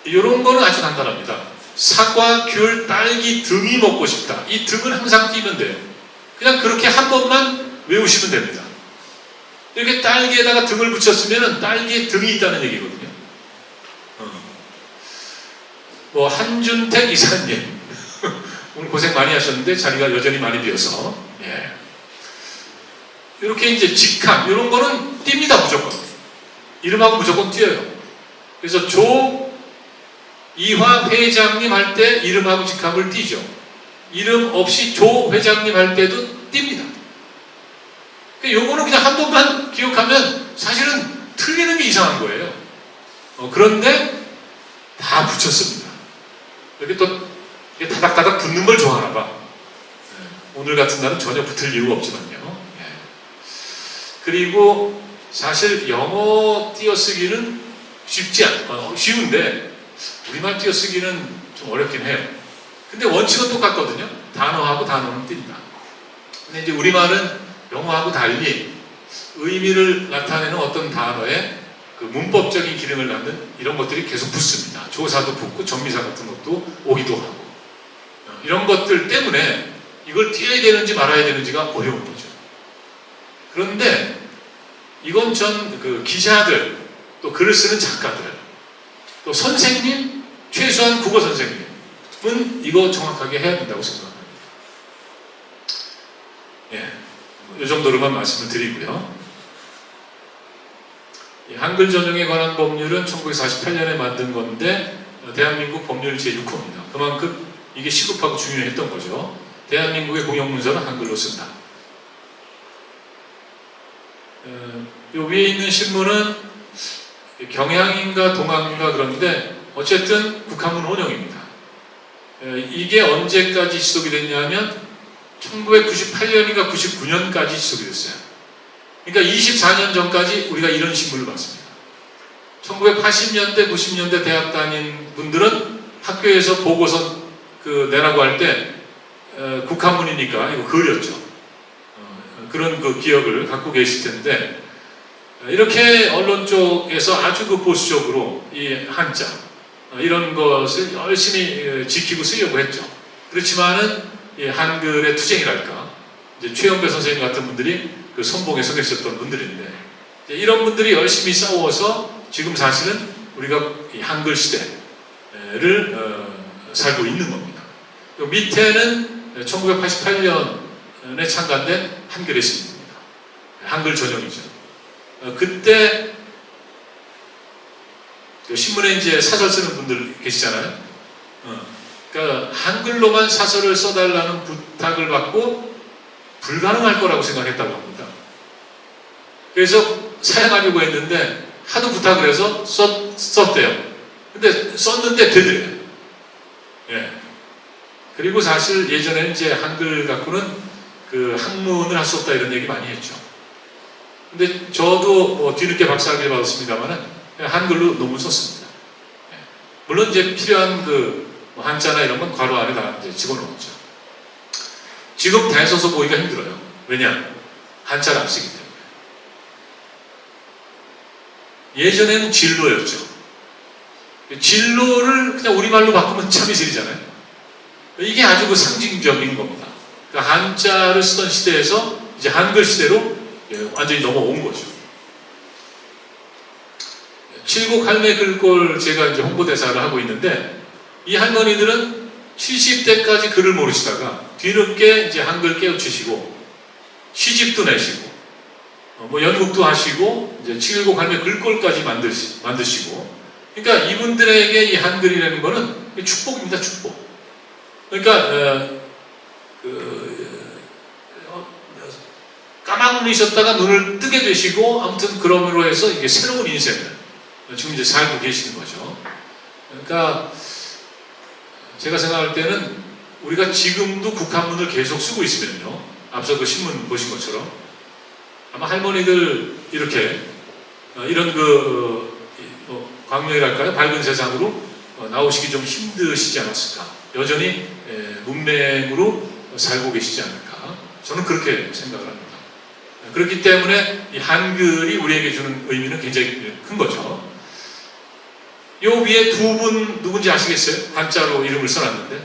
이런 거는 아주 간단합니다. 사과, 귤, 딸기, 등이 먹고 싶다. 이 등은 항상 띄면 돼요. 그냥 그렇게 한 번만 외우시면 됩니다. 이렇게 딸기에다가 등을 붙였으면 딸기에 등이 있다는 얘기거든요. 뭐 한준택 이사님 오늘 고생 많이 하셨는데 자리가 여전히 많이 비어서 예. 이렇게 이제 직함 이런 거는 띕니다. 무조건 이름하고 무조건 띄어요. 그래서 이화 회장님 할 때 이름하고 직함을 띄죠. 이름 없이 조 회장님 할 때도 띕니다. 요거는 그냥 한 번만 기억하면 사실은 틀리는 게 이상한 거예요. 그런데 다 붙였습니다. 이렇게 또 다닥다닥 붙는 걸 좋아하나 봐. 오늘 같은 날은 전혀 붙을 이유가 없지만요. 그리고 사실 영어 띄어쓰기는 쉬운데 우리말 띄어쓰기는 좀 어렵긴 해요. 근데 원칙은 똑같거든요. 단어하고 단어는 띱니다. 근데 이제 우리말은 영어하고 달리 의미를 나타내는 어떤 단어에 그 문법적인 기능을 갖는 이런 것들이 계속 붙습니다. 조사도 붙고 전미사 같은 것도 오기도 하고 이런 것들 때문에 이걸 띄어야 되는지 말아야 되는지가 어려운 거죠. 그런데 이건 그 기자들 또 글을 쓰는 작가들 또 선생님 최소한 국어 선생님은 이거 정확하게 해야 된다고 생각합니다. 예. 이 정도로만 말씀을 드리고요. 한글 전용에 관한 법률은 1948년에 만든 건데 대한민국 법률 제6호입니다. 그만큼 이게 시급하고 중요했던 거죠. 대한민국의 공용문서는 한글로 쓴다. 요 위에 있는 신문은 경향인가 동학인가 그런데 어쨌든 국한문 혼용입니다. 이게 언제까지 지속이 됐냐면 1998년인가 99년까지 지속이 됐어요. 그러니까 24년 전까지 우리가 이런 신문을 봤습니다. 1980년대, 90년대 대학 다닌 분들은 학교에서 보고서 내라고 할 때 국한문이니까 이거 그렸죠. 그런 그 기억을 갖고 계실 텐데 이렇게 언론 쪽에서 아주 보수적으로 이 한자 이런 것을 열심히 지키고 쓰려고 했죠. 그렇지만은 이 한글의 투쟁이랄까 이제 최영배 선생님 같은 분들이 그 선봉에 서 계셨던 분들인데 이런 분들이 열심히 싸워서 지금 사실은 우리가 이 한글 시대를 살고 있는 겁니다. 밑에는 1988년에 창간된 한글의 신입니다. 한글 전형이죠. 그때 신문에 이제 사설 쓰는 분들 계시잖아요. 그러니까 한글로만 사설을 써달라는 부탁을 받고 불가능할 거라고 생각했다고 합니다. 그래서 사용하려고 했는데 하도 부탁을 해서 썼대요. 근데 썼는데 되더래요. 예. 그리고 사실 예전에는 이제 한글 갖고는 그 학문을 할 수 없다 이런 얘기 많이 했죠. 근데 저도 뭐 뒤늦게 박사학위를 받았습니다만은 한글로 논문 썼습니다. 예. 물론 이제 필요한 그 한자나 이런 건 괄호 안에 다 이제 집어넣었죠. 지금 대서서 보기가 힘들어요. 왜냐? 한자를 안 쓰기 때문에. 예전에는 진로였죠. 진로를 그냥 우리말로 바꾸면 참 이슬이잖아요. 이게 아주 그 상징적인 겁니다. 그러니까 한자를 쓰던 시대에서 이제 한글 시대로 완전히 넘어온 거죠. 칠곡 할매 글꼴 제가 이제 홍보대사를 하고 있는데 이 할머니들은 70대까지 글을 모르시다가 뒤늦게 이제 한글 깨우치시고 시집도 내시고 뭐 연극도 하시고 이제 칠곡 할매 글꼴까지 만드시고 그러니까 이분들에게 이 한글이라는 거는 축복입니다. 축복. 그러니까 까마귀셨다가 눈을 뜨게 되시고 아무튼 그러므로 해서 이게 새로운 인생을 지금 이제 살고 계시는 거죠. 그러니까 제가 생각할 때는 우리가 지금도 국한문을 계속 쓰고 있으면요. 앞서 그 신문 보신 것처럼 아마 할머니들 이렇게 이런 광명이랄까요? 밝은 세상으로 나오시기 좀 힘드시지 않았을까? 여전히 문맹으로 살고 계시지 않을까? 저는 그렇게 생각을 합니다. 그렇기 때문에 이 한글이 우리에게 주는 의미는 굉장히 큰 거죠. 요 위에 두 분 누군지 아시겠어요? 한자로 이름을 써놨는데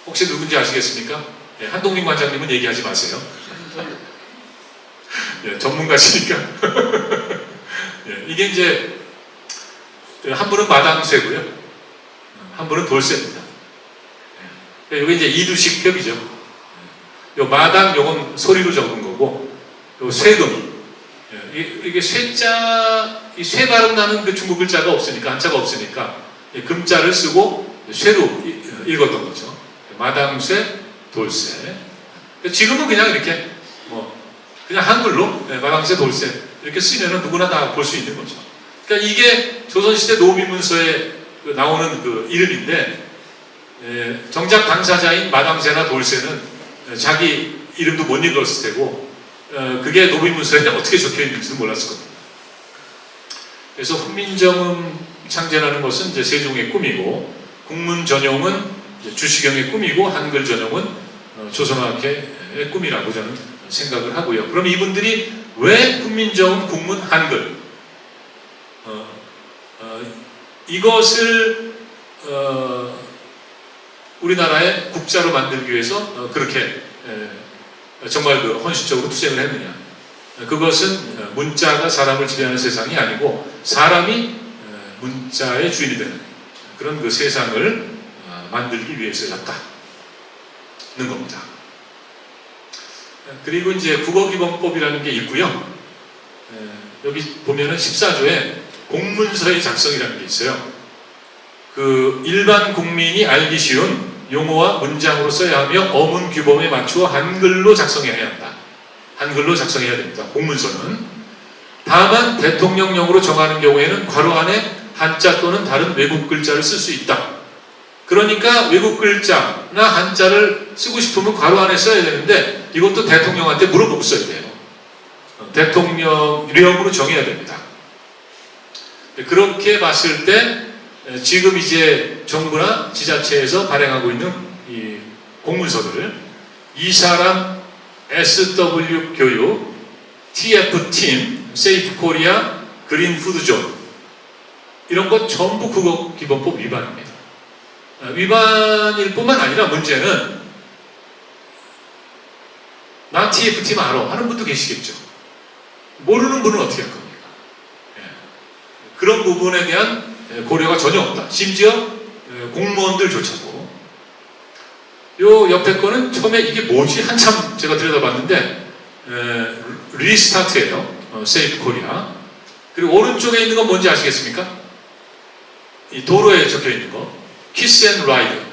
혹시 누군지 아시겠습니까? 한동민 관장님은 얘기하지 마세요. 전문가시니까. 이게 이제 한 분은 마당쇠고요. 한 분은 돌쇠입니다. 이게 이제 이두식 격이죠. 요 마당 요건 소리로 적은 거고 요 쇠금 이게 쇠자 이 쇠 발음 나는 그 중국 글자가 없으니까 한자가 없으니까 금자를 쓰고 쇠로 읽었던 거죠. 마당쇠, 돌쇠. 지금은 그냥 이렇게 그냥 한글로 마당쇠, 돌쇠 이렇게 쓰면은 누구나 다 볼 수 있는 거죠. 그러니까 이게 조선시대 노비문서에 나오는 그 이름인데 정작 당사자인 마당쇠나 돌쇠는 자기 이름도 못 읽었을 테고 그게 노비문서에 어떻게 적혀 있는지도 몰랐을 겁니다. 그래서 훈민정음 창제라는 것은 이제 세종의 꿈이고 국문 전용은 주시경의 꿈이고 한글 전용은 조선학회의 꿈이라고 저는 생각을 하고요. 그럼 이분들이 왜 훈민정음 국문 한글 이것을 우리나라의 국자로 만들기 위해서 그렇게 정말 그 헌신적으로 투쟁을 했느냐? 그것은 문자가 사람을 지배하는 세상이 아니고 사람이 문자의 주인이 되는 그런 그 세상을 만들기 위해서였다는 겁니다. 그리고 이제 국어기본법이라는 게 있고요. 여기 보면은 14조에 공문서의 작성이라는 게 있어요. 그 일반 국민이 알기 쉬운 용어와 문장으로 써야 하며 어문 규범에 맞추어 한글로 작성해야 한다. 한글로 작성해야 됩니다. 공문서는. 다만 대통령령으로 정하는 경우에는 괄호 안에 한자 또는 다른 외국 글자를 쓸 수 있다. 그러니까 외국 글자나 한자를 쓰고 싶으면 괄호 안에 써야 되는데 이것도 대통령한테 물어보고 써야 돼요. 대통령령으로 정해야 됩니다. 그렇게 봤을 때 지금 이제 정부나 지자체에서 발행하고 있는 이 공문서들을 이 사람 SW 교육, TF 팀, 세이프 코리아, 그린 푸드존 이런 것 전부 국어기본법 위반입니다. 위반일 뿐만 아니라 문제는 나 TF팀 알아 하는 분도 계시겠죠. 모르는 분은 어떻게 할 겁니까? 예. 그런 부분에 대한 고려가 전혀 없다. 심지어 공무원들조차도. 요 옆에 거는 처음에 이게 뭐지? 한참 제가 들여다봤는데 리스타트예요. 세이프 코리아. 그리고 오른쪽에 있는 건 뭔지 아시겠습니까? 이 도로에 적혀 있는 거. 키스 앤 라이드.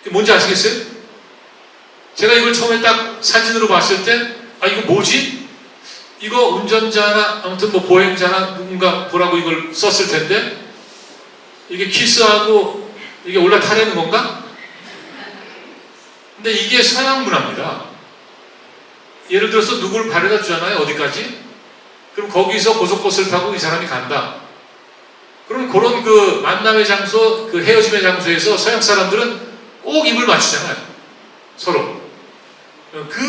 뭔지 아시겠어요? 제가 이걸 처음에 딱 사진으로 봤을 때, 아, 이거 뭐지? 이거 운전자나, 아무튼 뭐 보행자나 누군가 보라고 이걸 썼을 텐데, 이게 키스하고 이게 올라타려는 건가? 근데 이게 서양 문화입니다. 예를 들어서 누구를 바래다 주잖아요, 어디까지? 그럼 거기서 고속버스를 타고 이 사람이 간다. 그럼 그런 그 만남의 장소, 그 헤어짐의 장소에서 서양 사람들은 꼭 입을 맞추잖아요. 서로. 그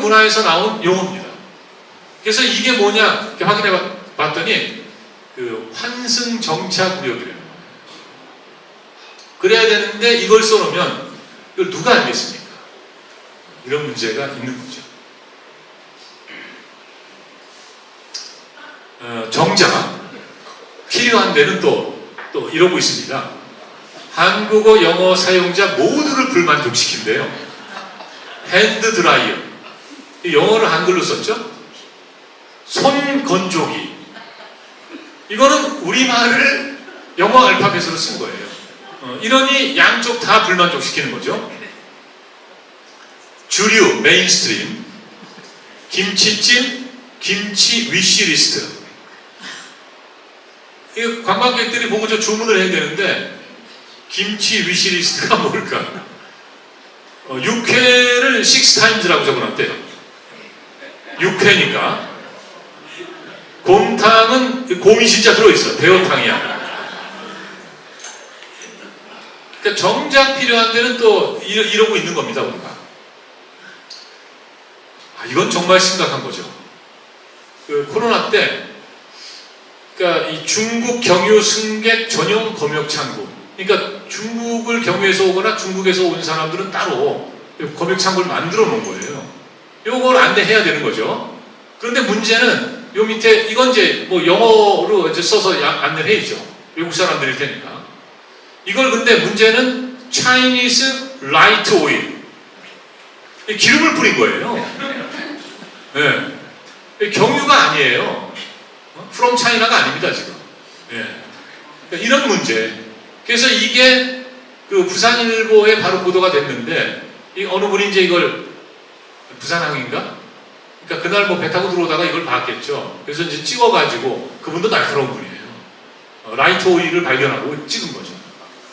문화에서 나온 용어입니다. 그래서 이게 뭐냐 이렇게 확인해 봤더니 그 환승정차구역이래요. 그래야 되는데 이걸 써놓으면 이걸 누가 알겠습니까? 이런 문제가 있는 거죠. 정작 필요한 데는 또 이러고 있습니다. 한국어, 영어 사용자 모두를 불만족시킨대요. 핸드 드라이어. 영어를 한글로 썼죠? 손 건조기. 이거는 우리말을 영어 알파벳으로 쓴 거예요. 이러니 양쪽 다 불만족시키는 거죠. 주류, 메인스트림, 김치찜, 김치 위시리스트. 이 관광객들이 보고 저 주문을 해야 되는데 김치 위시리스트가 뭘까? 육회를 6times라고 적어놨대요. 육회니까. 곰탕은 곰이 진짜 들어있어. 대어탕이야. 그러니까 정작 필요한 데는 또 이러고 있는 겁니다, 우리가. 이건 정말 심각한 거죠. 그 코로나 때, 그러니까 이 중국 경유 승객 전용 검역 창구. 그러니까 중국을 경유해서 오거나 중국에서 온 사람들은 따로 검역 창구를 만들어 놓은 거예요. 요걸 안내해야 되는 거죠. 그런데 문제는 요 밑에 이건 이제 뭐 영어로 이제 써서 안내를 해야죠. 외국 사람들일 테니까. 이걸 근데 문제는 Chinese light oil. 기름을 뿌린 거예요. 네. 경유가 아니에요. From China가 아닙니다, 지금. 네. 그러니까 이런 문제. 그래서 이게 그 부산일보에 바로 보도가 됐는데, 이 어느 분이 이제 이걸 부산항인가? 그러니까 그날 뭐 배 타고 들어오다가 이걸 봤겠죠. 그래서 이제 찍어가지고 그분도 날카로운 분이에요. 라이트 오일을 발견하고 찍은 거죠.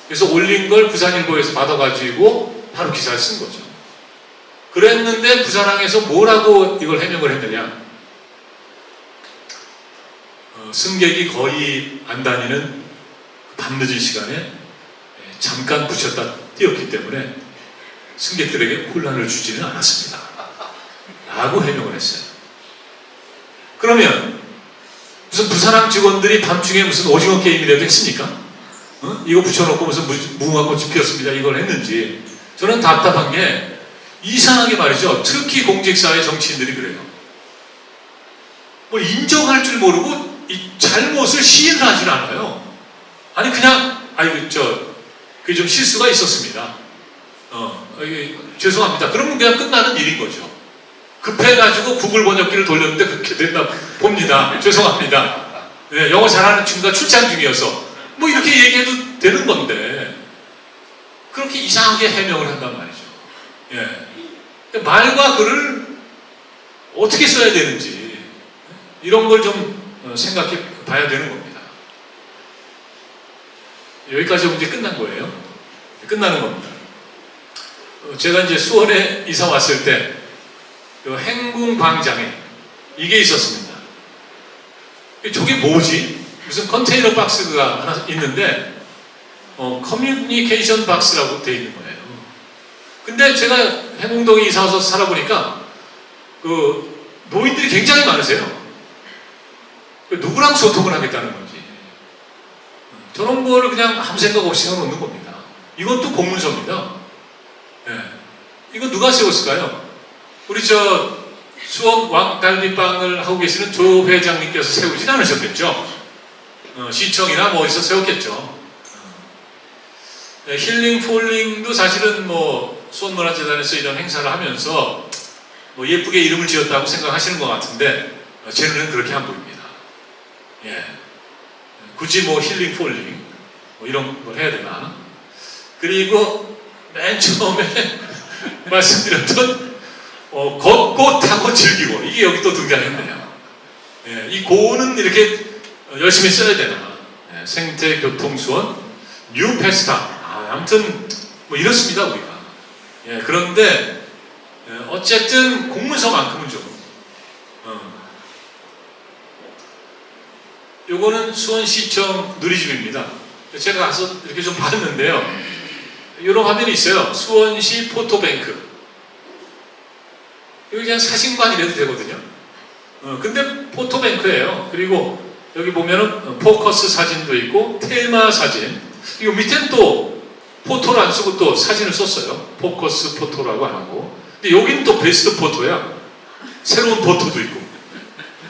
그래서 올린 걸 부산일보에서 받아가지고 바로 기사를 쓴 거죠. 그랬는데 부산항에서 뭐라고 이걸 해명을 했느냐? 승객이 거의 안 다니는 밤늦은 시간에 잠깐 붙였다 띄었기 때문에 승객들에게 혼란을 주지는 않았습니다. 라고 해명을 했어요. 그러면 무슨 부산항 직원들이 밤중에 무슨 오징어 게임이라도 했습니까? 이거 붙여놓고 무슨 무궁화꽃이 피었습니다. 이걸 했는지. 저는 답답한 게 이상하게 말이죠. 특히 공직사회 정치인들이 그래요. 뭘 인정할 줄 모르고 이 잘못을 시인을 하질 않아요. 아니 그냥 그게 좀 실수가 있었습니다. 죄송합니다. 그러면 그냥 끝나는 일인 거죠. 급해가지고 구글 번역기를 돌렸는데 그렇게 됐나 봅니다. 죄송합니다. 네, 영어 잘하는 친구가 출장 중이어서 뭐 이렇게 얘기해도 되는 건데 그렇게 이상하게 해명을 한단 말이죠. 예. 말과 글을 어떻게 써야 되는지 이런 걸 좀 생각해 봐야 되는 겁니다. 여기까지 하면 이제 끝난 거예요. 끝나는 겁니다. 제가 이제 수원에 이사 왔을 때 행궁광장에 이게 있었습니다. 저게 뭐지? 무슨 컨테이너 박스가 하나 있는데 커뮤니케이션 박스라고 되어 있는 거예요. 근데 제가 행궁동에 이사 와서 살아보니까 그 노인들이 굉장히 많으세요. 누구랑 소통을 하겠다는 건지 저런 거를 그냥 아무 생각 없이 해놓는 겁니다. 이것도 공문서입니다. 네. 이거 누가 세웠을까요? 우리 수원 왕갈비빵을 하고 계시는 조 회장님께서 세우진 않으셨겠죠? 시청이나 뭐 어디서 세웠겠죠. 힐링 폴링도 사실은 뭐 수원문화재단에서 이런 행사를 하면서 뭐 예쁘게 이름을 지었다고 생각하시는 것 같은데 제 눈에는 그렇게 안 보입니다. 예. 굳이 뭐 힐링 폴링 뭐 이런 걸 해야 되나? 그리고 맨 처음에 말씀드렸던 걷고 타고 즐기고 이게 여기 또 등장했네요. 예. 이 고는 이렇게 열심히 써야 되나? 예. 생태교통수원 뉴페스타. 아무튼 뭐 이렇습니다 우리가. 예. 그런데 어쨌든 공문서만큼은 좀 요거는 수원시청 누리집입니다. 제가 가서 이렇게 좀 봤는데요. 이런 화면이 있어요. 수원시 포토뱅크. 여기 그냥 사진관이라도 되거든요. 근데 포토뱅크예요. 그리고 여기 보면은 포커스 사진도 있고 테마 사진. 이거 밑에는 또 포토를 안 쓰고 또 사진을 썼어요. 포커스 포토라고 안 하고. 근데 여기는 또 베스트 포토야. 새로운 포토도 있고.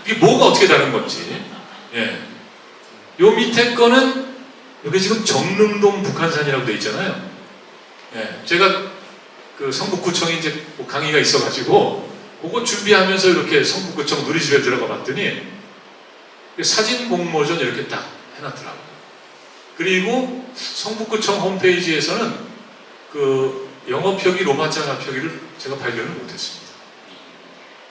이게 뭐가 어떻게 다른 건지. 예. 요 밑에 거는 여기 지금 정릉동 북한산이라고 돼 있잖아요. 예. 제가 그 성북구청에 이제 강의가 있어가지고 그거 준비하면서 이렇게 성북구청 누리집에 들어가 봤더니 사진 공모전 이렇게 딱 해놨더라고요. 그리고 성북구청 홈페이지에서는 그 영어 표기, 로마자가 표기를 제가 발견을 못했습니다.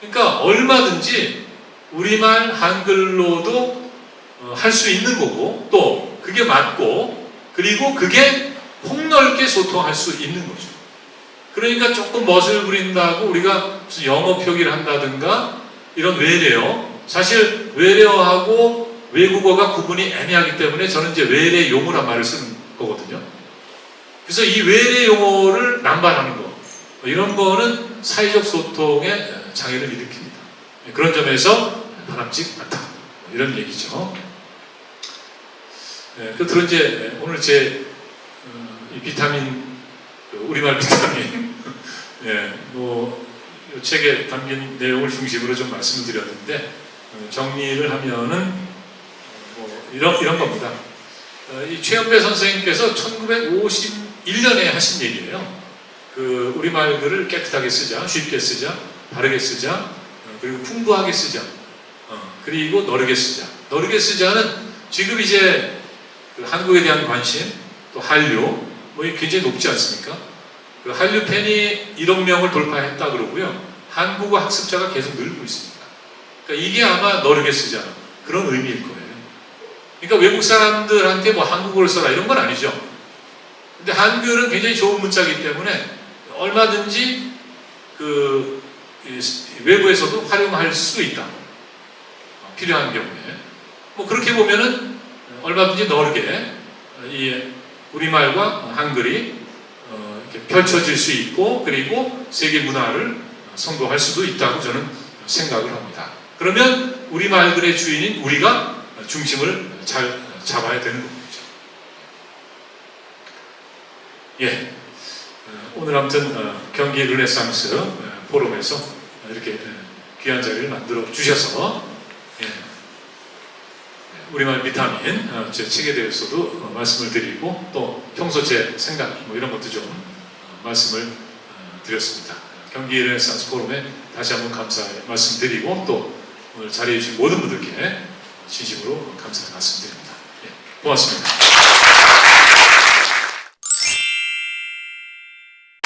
그러니까 얼마든지 우리말 한글로도 할 수 있는 거고 또 그게 맞고 그리고 그게 폭넓게 소통할 수 있는 거죠. 그러니까 조금 멋을 부린다고 우리가 무슨 영어 표기를 한다든가 이런 외래어, 사실 외래어하고 외국어가 구분이 애매하기 때문에 저는 이제 외래 용어란 말을 쓰는 거거든요. 그래서 이 외래 용어를 남발하는 거 이런 거는 사회적 소통에 장애를 일으킵니다. 그런 점에서 바람직 않다 이런 얘기죠. 끝으로 이제 오늘 제 이 비타민 우리말 비타민 뭐 이 책에 담긴 내용을 중심으로 좀 말씀을 드렸는데 정리를 하면은 뭐 이런 겁니다. 이 최연배 선생님께서 1951년에 하신 얘기예요. 그 우리말 글을 깨끗하게 쓰자, 쉽게 쓰자, 바르게 쓰자, 그리고 풍부하게 쓰자, 그리고 너르게 쓰자. 너르게 쓰자는 지금 이제 그 한국에 대한 관심, 또 한류, 뭐 굉장히 높지 않습니까? 그 한류 팬이 1억 명을 돌파했다 그러고요. 한국어 학습자가 계속 늘고 있습니다. 그러니까 이게 아마 너르게 쓰자 그런 의미일 거예요. 그러니까 외국 사람들한테 뭐 한국어를 써라 이런 건 아니죠. 근데 한글은 굉장히 좋은 문자이기 때문에 얼마든지 그 외부에서도 활용할 수 있다. 필요한 경우에. 뭐 그렇게 보면은 얼마든지 너르게 이 우리말과 한글이 이렇게 펼쳐질 수 있고 그리고 세계 문화를 선도할 수도 있다고 저는 생각을 합니다. 그러면 우리말 글의 주인인 우리가 중심을 잘 잡아야 되는 거죠. 예, 오늘 아무튼 경기 르네상스 포럼에서 이렇게 귀한 자리를 만들어 주셔서 우리말 비타민 제 책에 대해서도 말씀을 드리고 또 평소 제 생각 뭐 이런 것도 좀 말씀을 드렸습니다. 경기 르네상스 포럼에 다시 한번 감사의 말씀드리고 또 오늘 자리해 주신 모든 분들께 진심으로 감사의 말씀드립니다. 예, 고맙습니다.